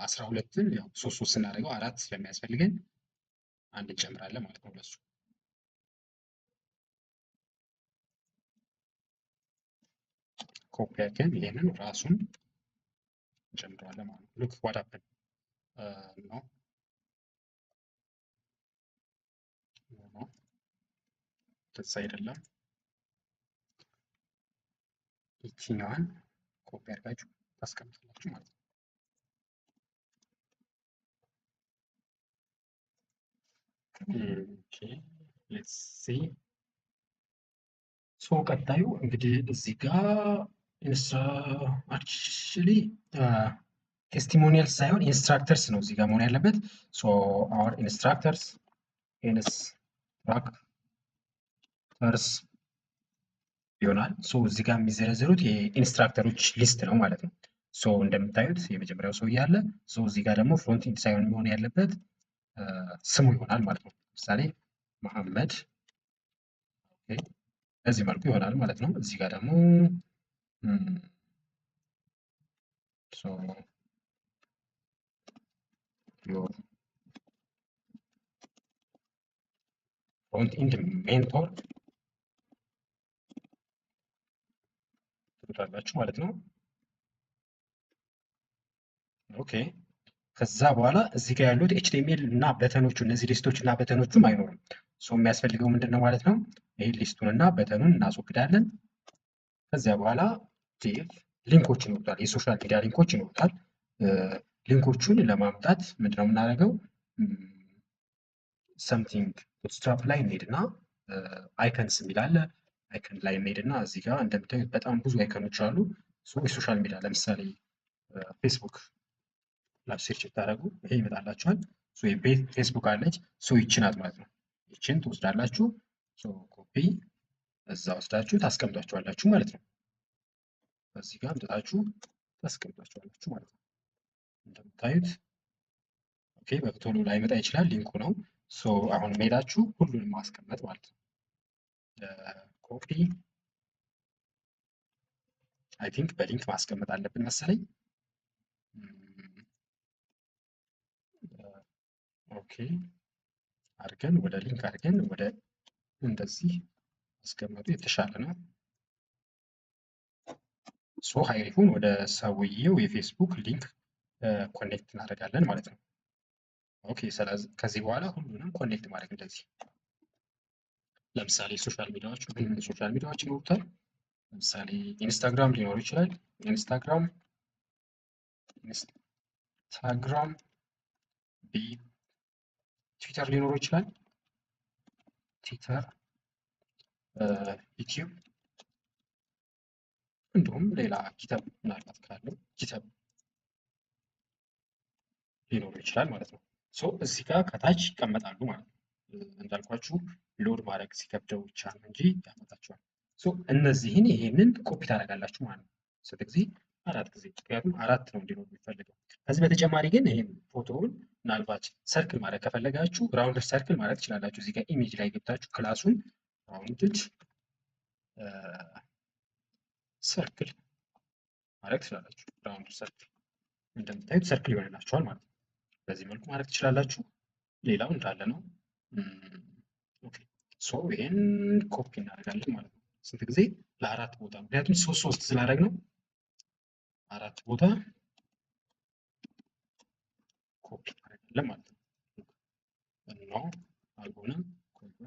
12ን ያው ሶስት ስናደርገው አራት ስለሚያስፈልገን አንድ እንጨምራለን ማለት ነው ለሱ። ኮፒ አድርገን ይሄንን ራሱን እንጨምረዋለን ማለት ነው። ሉክ ዋት ሃፕን ነው እንደዛ አይደለም። ይችኛዋን ኮፒ አድርጋችሁ ታስቀምጣላችሁ ማለት ነው። ኦኬ ሌትስ ሲ ቀጣዩ እንግዲህ እዚህ ጋር አክቹሊ ቴስቲሞኒያልስ ሳይሆን ኢንስትራክተርስ ነው እዚህ ጋር መሆን ያለበት። አወር ኢንስትራክተርስ ይሆናል። እዚህ ጋር የሚዘረዘሩት የኢንስትራክተሮች ሊስት ነው ማለት ነው። እንደምታዩት የመጀመሪያው ሰው እያለ እዚህ ጋር ደግሞ ፍሮንት ኢንድ ሳይሆን መሆን ያለበት ስሙ ይሆናል ማለት ነው። ለምሳሌ መሐመድ በዚህ መልኩ ይሆናል ማለት ነው። እዚህ ጋር ደግሞ ፍሮንት ኢንድ ሜንቶር ትሉታላችሁ ማለት ነው። ኦኬ ከዛ በኋላ እዚህ ጋር ያሉት ኤችቲኤምኤል እና በተኖቹ እነዚህ ሊስቶች እና በተኖቹም አይኖሩም። የሚያስፈልገው ምንድን ነው ማለት ነው? ይህ ሊስቱን እና በተኑን እናስወግዳለን። ከዚያ በኋላ ዲቭ ሊንኮች ይኖሩታል፣ የሶሻል ሚዲያ ሊንኮች ይኖሩታል። ሊንኮቹን ለማምጣት ምንድነው የምናደርገው? ሰምቲንግ ቡትስትራፕ ላይ እንሄድና አይከንስ የሚል አለ። አይከን ላይ እንሄድና እዚህ ጋር እንደምታዩት በጣም ብዙ አይከኖች አሉ። የሶሻል ሚዲያ ለምሳሌ ፌስቡክ ላይ ሰርች ብታደርጉ ይሄ ይመጣላችኋል። ፌስቡክ አለች፣ ይቺ ናት ማለት ነው። ይቺን ትወስዳላችሁ፣ ኮፒ እዛ ወስዳችሁ ታስቀምጧቸዋላችሁ ማለት ነው። በዚህ ጋር አምጥታችሁ ታስቀምጧቸዋላችሁ ማለት ነው። እንደምታዩት ኦኬ በቶሎ ላይመጣ ይችላል፣ ሊንኩ ነው። አሁን ሄዳችሁ ሁሉንም ማስቀመጥ ማለት ነው። ኮፒ አይ ቲንክ በሊንክ ማስቀመጥ አለብን መሰለኝ። ኦኬ አድርገን ወደ ሊንክ አድርገን ወደ እንደዚህ አስቀመጡ የተሻለ ነው። ሶ ሃይሪፉን ወደ ሰውየው የፌስቡክ ሊንክ ኮኔክት እናደርጋለን ማለት ነው። ኦኬ ስለዚህ ከዚህ በኋላ ሁሉንም ኮኔክት ማድረግ እንደዚህ ለምሳሌ ሶሻል ሚዲያዎች ምን ሶሻል ሚዲያዎች ይኖሩታል? ለምሳሌ ኢንስታግራም ሊኖር ይችላል። ኢንስታግራም ትዊተር ሊኖር ይችላል። ትዊተር፣ ዩቲዩብ እንዲሁም ሌላ ጊተብ ምናልባት ካለው ጊተብ ሊኖሩ ይችላል ማለት ነው። ሶ እዚህ ጋር ከታች ይቀመጣሉ ማለት ነው። እንዳልኳችሁ ሎድ ማድረግ ሲከብደው ብቻ ነው እንጂ ያመጣቸዋል። ሶ እነዚህን ይሄንን ኮፒ ታደርጋላችሁ ማለት ነው። ስንት ጊዜ? 4 ጊዜ። ምክንያቱም 4 ነው እንዲኖር የሚፈልገው። ከዚህ በተጨማሪ ግን ይሄን ፎቶውን ምናልባት ሰርክል ማድረግ ከፈለጋችሁ ራውንድ ሰርክል ማድረግ ትችላላችሁ። እዚህ ጋር ኢሜጅ ላይ ገብታችሁ ክላሱን ራውንድድ ሰርክል ማድረግ ትችላላችሁ። ራውንድ ሰርክል እንደምታዩት ሰርክል ይሆንላችኋል ማለት ነው። በዚህ መልኩ ማድረግ ትችላላችሁ። ሌላው እንዳለ ነው። ኦኬ ሶ ይሄን ኮፒ እናደርጋለን ማለት ነው። ስንት ጊዜ? ለ4 ቦታ። ምክንያቱም 3 ስላደረግ ነው 4 ቦታ ኮፒ እናደርጋለን ማለት ነው። ነው አልሆነም ኮፒ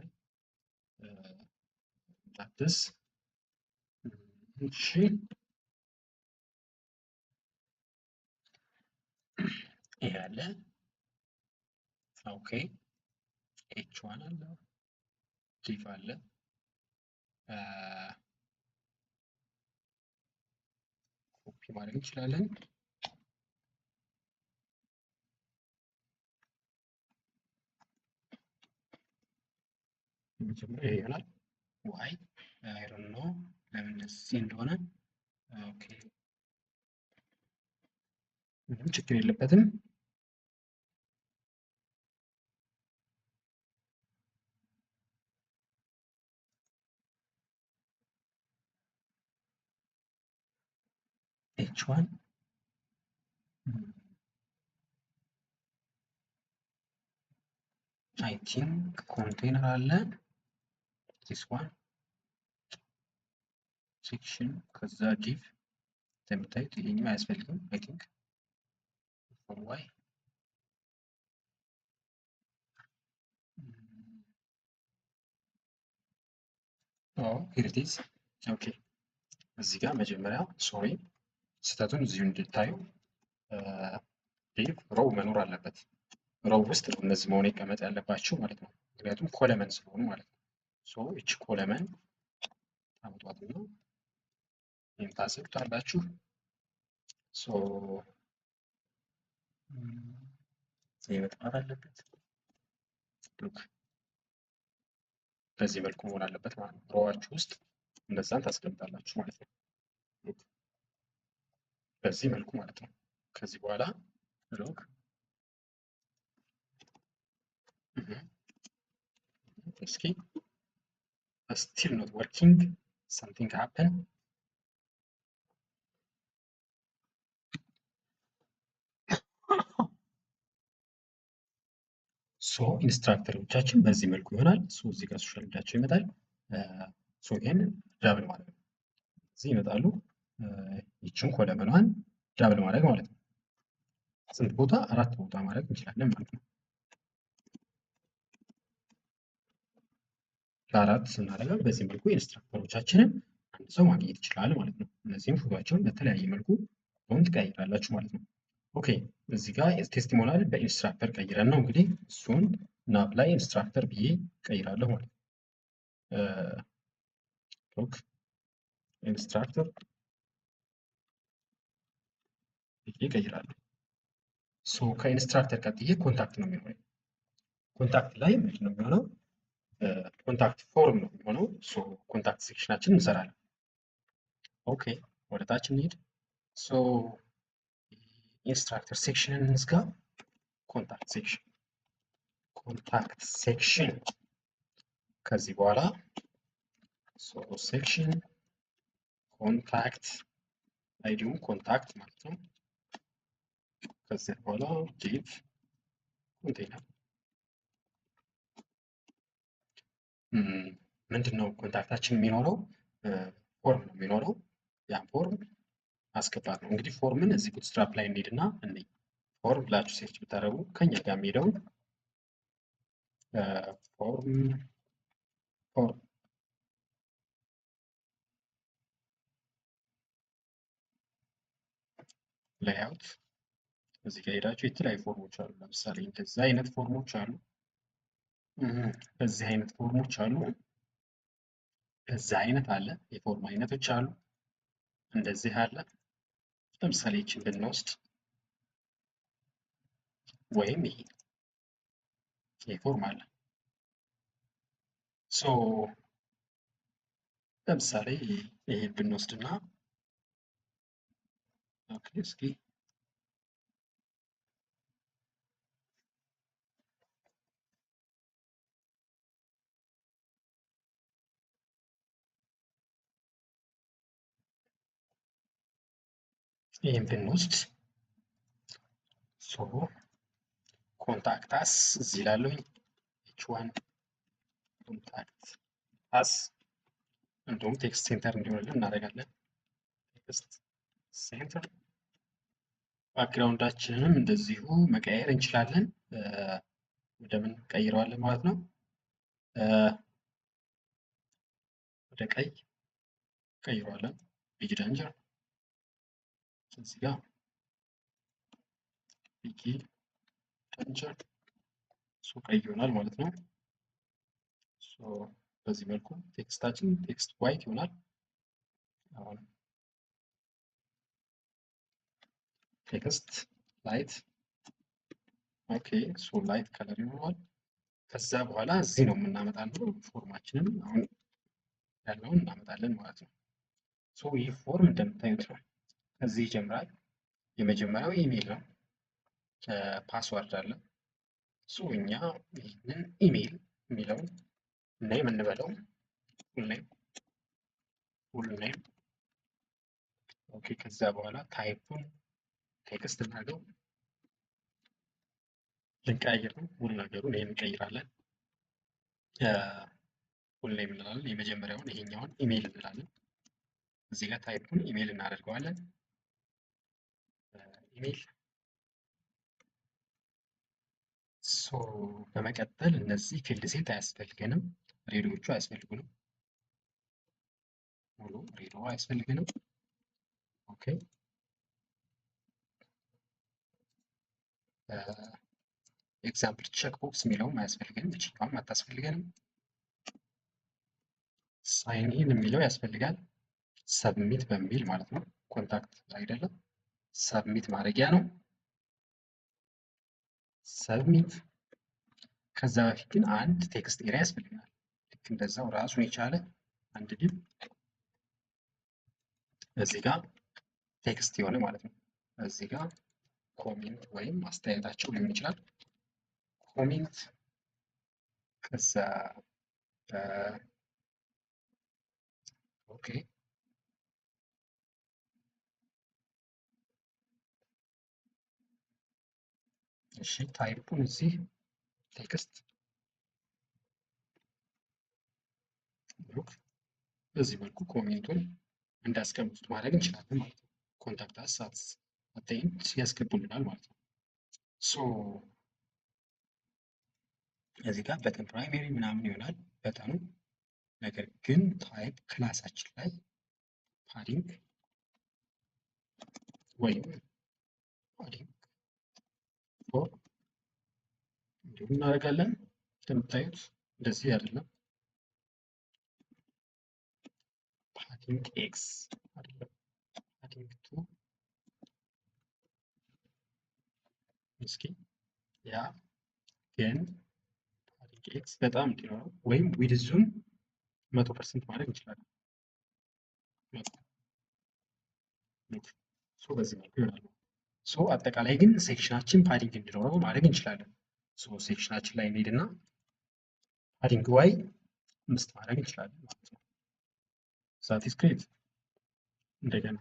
ታድስ እሺ ይሄ አለ። ኦኬ ኤች1 አለ፣ ዲፍ አለ፣ ኮፒ ማድረግ እንችላለን። መጀመሪያ ይሆናል ዋይ አይ ዶንት ኖ ለምን እንደዚህ እንደሆነ። ኦኬ ምንም ችግር የለበትም። ኤች1 አይ ቲንክ ኮንቴነር አለ። ዚስ ዋን ሴክሽን ከዛ ዲቭ እንደምታዩት ይሄኛው አያስፈልግም። አይ ቲንክ ፎር ዋይ ሂር ኢት ኢዝ። ኦኬ እዚህ ጋር መጀመሪያ ሶሪ ስህተቱን እዚሁ እንድታዩ ዲቭ ሮው መኖር አለበት። ሮው ውስጥ ነው እነዚህ መሆን ይቀመጥ ያለባቸው ማለት ነው። ምክንያቱም ኮለመን ስለሆኑ ማለት ነው። ሶ እቺ ኮለመን ታመጧትና ይህን ታሰጡታላችሁ። ሶ ይሄ መጥፋት አለበት። ሉክ በዚህ መልኩ መሆን አለበት ማለት ነው። ሮዋችሁ ውስጥ እነዛን ታስቀምጣላችሁ ማለት ነው። ሉክ በዚህ መልኩ ማለት ነው። ከዚህ በኋላ ሉክ እስኪ still not working, something happened. ሶ ኢንስትራክተሮቻችን በዚህ መልኩ ይሆናል። ሶ እዚህ ጋር ሶሻል ሚዲያቸው ይመጣል። ሶ ይሄን ዳብል ማለት ነው። እዚህ ይመጣሉ። ይችን ኮለመኗን ዳብል ማድረግ ማለት ነው። ስንት ቦታ? 4 ቦታ ማድረግ እንችላለን ማለት ነው። ለ4 ስናደርገው በዚህ መልኩ ኢንስትራክተሮቻችንን አንድ ሰው ማግኘት ይችላል ማለት ነው። እነዚህም ፎቶቸውን በተለያየ መልኩ ፎንት ትቀይራላችሁ ማለት ነው። ኦኬ እዚህ ጋር ቴስቲሞናል በኢንስትራክተር ቀይረን ነው እንግዲህ እሱን ናብ ላይ ኢንስትራክተር ብዬ ቀይራለሁ ማለት ነው። ኦኬ ኢንስትራክተር ብዬ ቀይራለሁ። ሶ ከኢንስትራክተር ቀጥዬ ኮንታክት ነው የሚሆነው። ኮንታክት ላይ ምንድን ነው የሚሆነው? ኮንታክት ፎርም ነው የሚሆነው። ሶ ኮንታክት ሴክሽናችን እንሰራለን። ኦኬ ወደ ታች እንሂድ። ሶ ኢንስትራክተር ሴክሽንን እንዝጋ። ኮንታክት ሴክሽን ከዚህ በኋላ ሶ ሴክሽን ኮንታክት አይዲውን ኮንታክት ማለት ነው። ከዚህ በኋላ ዲቭ ኮንቴነር ምንድን ነው ኮንታክታችን የሚኖረው ፎርም ነው የሚኖረው። ያን ፎርም ማስገባት ነው። እንግዲህ ፎርምን እዚህ ቡትስትራፕ ላይ እንሂድና እንይ። ፎርም ብላችሁ ሰርች ብታደርጉ ከኛ ጋር የሚሄደውን ፎርም ሌይአውት እዚህ ጋር ሄዳችሁ የተለያዩ ፎርሞች አሉ። ለምሳሌ እንደዚህ አይነት ፎርሞች አሉ። በዚህ አይነት ፎርሞች አሉ። በዚህ አይነት አለ። የፎርም አይነቶች አሉ። እንደዚህ አለ። ለምሳሌ ይችን ብንወስድ ወይም ይሄ ፎርም አለ። ሶ ለምሳሌ ይሄ ብንወስድና ኦኬ እስኪ ይሄን ብንወስድ ሶ ኮንታክት አስ እዚህ ላለኝ h1 ኮንታክት አስ እንዲሁም ቴክስት ሴንተር እንዲሆንልን እናደርጋለን። ቴክስት ሴንተር ባክግራውንዳችንንም እንደዚሁ መቀየር እንችላለን። ወደ ምን ቀይረዋለን ማለት ነው? ወደ ቀይ ቀይረዋለን። ቢግ ዳንጀር እዚህ ጋር ቢግ ዳንጀር ሶ ቀይ ይሆናል ማለት ነው። ሶ በዚህ መልኩ ቴክስታችን ቴክስት ዋይት ይሆናል። አሁን ቴክስት ላይት ኦኬ ሶ ላይት ከለር ይኖረዋል። ከዛ በኋላ እዚህ ነው የምናመጣው ፎርማችንን አሁን ያለውን እናመጣለን ማለት ነው። ሶ ይህ ፎርም እንደምታዩት ነው። ከዚህ ይጀምራል። የመጀመሪያው ኢሜል ነው። ፓስዋርድ አለ። ሶ እኛ ይህንን ኢሜል የሚለውን ኔም እንበለው ፉል ኔም ኦኬ። ከዛ በኋላ ታይፑን ቴክስት እናድርገው። ልንቀያየር ነው ሙሉ ነገሩን ይሄን እንቀይራለን። ፉል ኔም እንላለን። የመጀመሪያውን ይሄኛውን ኢሜል እንላለን። እዚህ ጋር ታይፑን ኢሜል እናደርገዋለን። ኢሜል ሶ በመቀጠል እነዚህ ፊልድ ሴት አያስፈልገንም። ሬዲዮቹ አያስፈልጉንም። ሙሉ ሬዲዮ አያስፈልገንም። ኦኬ ኤግዛምፕል ቼክ ቦክስ የሚለውም አያስፈልገንም። እችኛውም አታስፈልገንም። ሳይን ኢን የሚለው ያስፈልጋል። ሰብሚት በሚል ማለት ነው። ኮንታክት አይደለም፣ ሰብሚት ማድረጊያ ነው። ሰብሚት ከዛ በፊት ግን አንድ ቴክስት ኤሪያ ያስፈልጋል። ልክ እንደዛው ራሱን የቻለ አንድ ዲቭ እዚህ ጋር ቴክስት የሆነ ማለት ነው። እዚህ ጋር ኮሜንት ወይም አስተያየታቸው ሊሆን ይችላል። ኮሜንት ከዛ ኦኬ እሺ ታይፑን እዚህ ቴክስት በዚህ መልኩ ኮሜንቱን እንዳስቀምጡት ማድረግ እንችላለን ማለት ነው። ኮንታክት አስ አታይንት ያስገቡልናል ማለት ነው። ሶ እዚህ ጋር በተን ፕራይሜሪ ምናምን ይሆናል በተኑ። ነገር ግን ታይፕ ክላሳችን ላይ ፓዲንግ ወይም ፓዲንግ ፎር እንዲሁም እናደርጋለን። እንደምታዩት እንደዚህ አይደለም፣ ፓዲንግ ኤክስ አይደለም፣ ፓዲንግ ቱ እስኪ ያ ግን ፓዲንግ ኤክስ በጣም እንዲኖረው ወይም ዊድዙን 100% ማድረግ እንችላለን። ሶ በዚህ መልኩ ይሆናል። ሶ አጠቃላይ ግን ሴክሽናችን ፓዲንግ እንዲኖረው ማድረግ እንችላለን። ሶ ሴክሽናችን ላይ እንሄድና ፓዲንግ ዋይ 5 ማድረግ እንችላለን ማለት ነው። ዛት ኢዝ ግሬት። እንደገና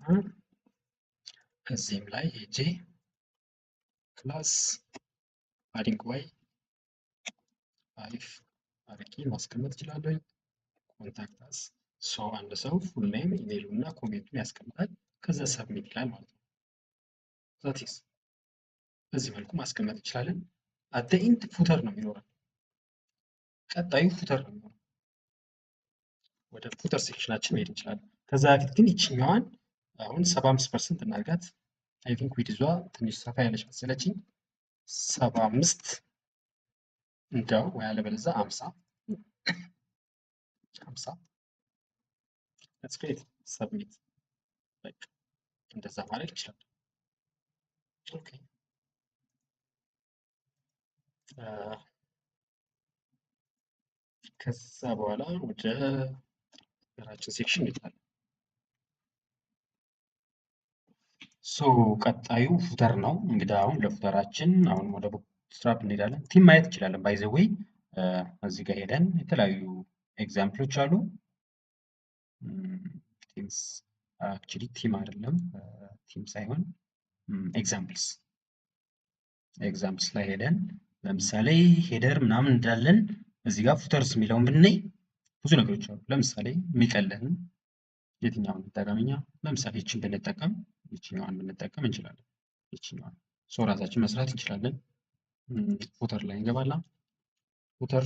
እዚህም ላይ ሄጄ ክላስ ፓዲንግ ዋይ 5 አርጌ ማስቀመጥ እችላለሁ። ኮንታክት አስ አንድ ሰው ፉል ኔም ኢሜይሉ እና ኮሜንቱን ያስቀምጣል። ከዛ ሰብሚት ይላል ማለት ነው። ዛቲስ በዚህ መልኩ ማስቀመጥ እንችላለን። አት ኢንድ ፉተር ነው የሚኖረው። ቀጣዩ ፉተር ነው የሚኖረው። ወደ ፉተር ሴክሽናችን መሄድ እንችላለን። ከዛ በፊት ግን ይችኛዋን አሁን 75% እናድርጋት። አይ ቲንክ ዊድዟ ትንሽ ሰፋ ያለች መሰለችኝ። 75 እንደው ወይ አለበለዚያ 50 That's great. Submit. Like እንደዛ ማድረግ ይችላል። ኦኬ ከዛ በኋላ ወደ ራችን ሴክሽን እንሄዳለን። ቀጣዩ ፉተር ነው። እንግዲህ አሁን ለፉተራችን አሁን ወደ ቡትስትራፕ እንሄዳለን። ቲም ማየት እንችላለን። ባይ ዘ ዌይ እዚህ ጋር ሄደን የተለያዩ ኤግዛምፕሎች አሉ። ቲምስ አክቹሊ ቲም አይደለም፣ ቲም ሳይሆን ኤግዛምፕልስ ላይ ሄደን ለምሳሌ ሄደር ምናምን እንዳለን እዚህ ጋር ፉተርስ የሚለውን ብናይ ብዙ ነገሮች አሉ። ለምሳሌ የሚቀለን የትኛውን እንጠቀምኛ? ለምሳሌ ይችን ብንጠቀም ይችኛዋን ብንጠቀም እንችላለን። ይችኛዋን ራሳችን መስራት እንችላለን። ፉተር ላይ እንገባላ። ፉተር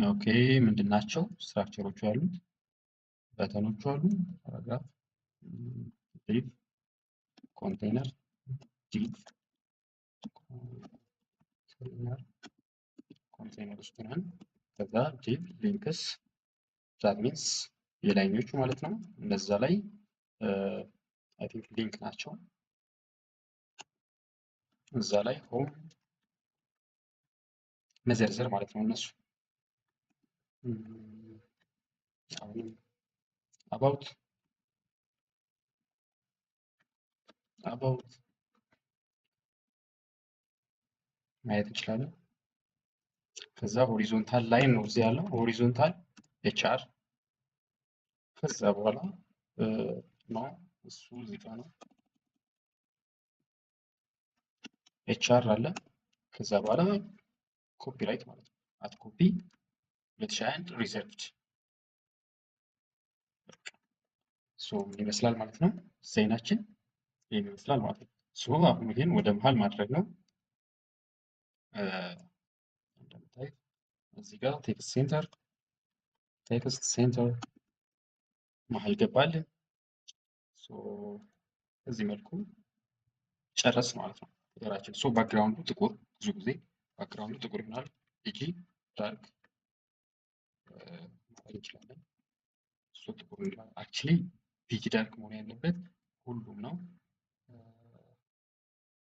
ኦኬ፣ ምንድን ናቸው ስትራክቸሮቹ ያሉት? በተኖቹ አሉ። ፓራግራፍ፣ ዲቭ፣ ኮንቴነር፣ ዲቭ፣ ኮንቴነር ውስጥ ነን። ከዛ ዲቭ ሊንክስ ዛት ሚንስ የላይኞቹ ማለት ነው። እነዛ ላይ አይ ቲንክ ሊንክ ናቸው። እዛ ላይ ሆም መዘርዘር ማለት ነው እነሱ። አሁንም አባውት ማየት እንችላለን። ከዛ ሆሪዞንታል ላይን ነው እዚህ ያለው ሆሪዞንታል ኤችአር። ከዛ በኋላ ነው እሱ እዚህ ጋር ነው ኤችአር አለ። ከዛ በኋላ ኮፒራይት ማለት ነው። አት ኮፒ 2021 ሪዘርቭድ ምን ይመስላል ማለት ነው። ዲዛይናችን ይሄን ይመስላል ማለት ነው። አሁን ይሄን ወደ መሃል ማድረግ ነው። እንደምታዩት እዚህ ጋር ቴክስት ሴንተር መሃል ገባልን። በዚህ መልኩ ጨረስ ማለት ነው ፉተራችን። ባክግራውንዱ ጥቁር፣ ብዙ ጊዜ ባክግራውንዱ ጥቁር ይሆናል። ፒጂ ዳርክ ማድረግ እንችላለን። ጥቁር አክቹሊ ፒጂ ዳርክ መሆን ያለበት ሁሉም ነው።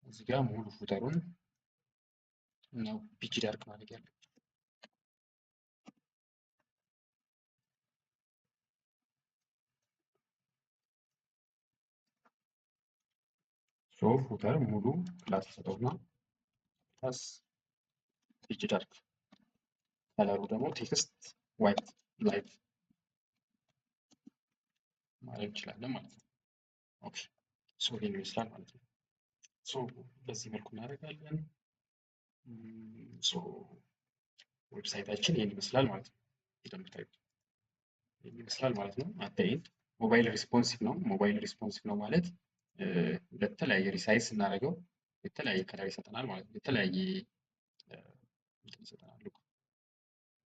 እዚህ ጋር ሙሉ ፉተሩን ነው ፒጂ ዳርክ ማድረግ ያለብን። ፉተር ሙሉ ክላስ ሰጠውና ክላስ ፒጂ ዳርክ፣ ከለሩ ደግሞ ቴክስት ዋይት ላይት ማድረግ እንችላለን ማለት ነው። ኦኬ ይሄን ይመስላል ማለት ነው። በዚህ መልኩ እናደርጋለን። ዌብሳይታችን ይሄን ይመስላል ማለት ነው። እንደምታዩት ይሄን ይመስላል ማለት ነው። አት ሞባይል ሪስፖንሲቭ ነው። ሞባይል ሪስፖንሲቭ ነው ማለት ለተለያየ ሪሳይዝ ስናደርገው የተለያየ ከለር ይሰጠናል ማለት ነው። የተለያየ ይሰጠናል።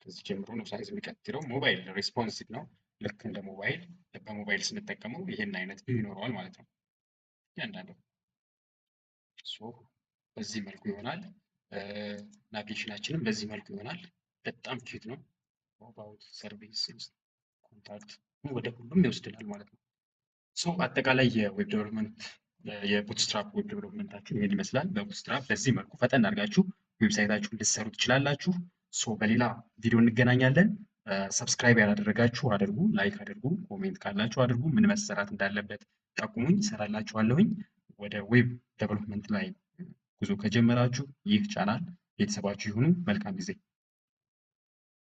ከዚህ ጀምሮ ነው ሳይዝ የሚቀጥለው። ሞባይል ሪስፖንሲቭ ነው። ልክ እንደ ሞባይል በሞባይል ስንጠቀመው ይሄን አይነት ቪው ይኖረዋል ማለት ነው። እያንዳንዱ በዚህ መልኩ ይሆናል። ናቪጌሽናችንም በዚህ መልኩ ይሆናል። በጣም ኪዩት ነው። አባውት ሰርቪስ ኮንታክት ወደ ሁሉም ይወስድናል ማለት ነው። አጠቃላይ የዌብ ዴቨሎፕመንት የቡትስትራፕ ዌብ ዴቨሎፕመንታችን ይሄን ይመስላል። በቡትስትራፕ በዚህ መልኩ ፈጠን አድርጋችሁ ዌብሳይታችሁን ልትሰሩ ትችላላችሁ። በሌላ ቪዲዮ እንገናኛለን። ሰብስክራይብ ያላደረጋችሁ አድርጉ፣ ላይክ አድርጉ፣ ኮሜንት ካላችሁ አድርጉ። ምን መሰራት እንዳለበት ጠቁሙኝ፣ እሰራላችኋለሁኝ። ወደ ዌብ ዴቨሎፕመንት ላይ ጉዞ ከጀመራችሁ ይህ ቻናል ቤተሰባችሁ ይሁኑ። መልካም ጊዜ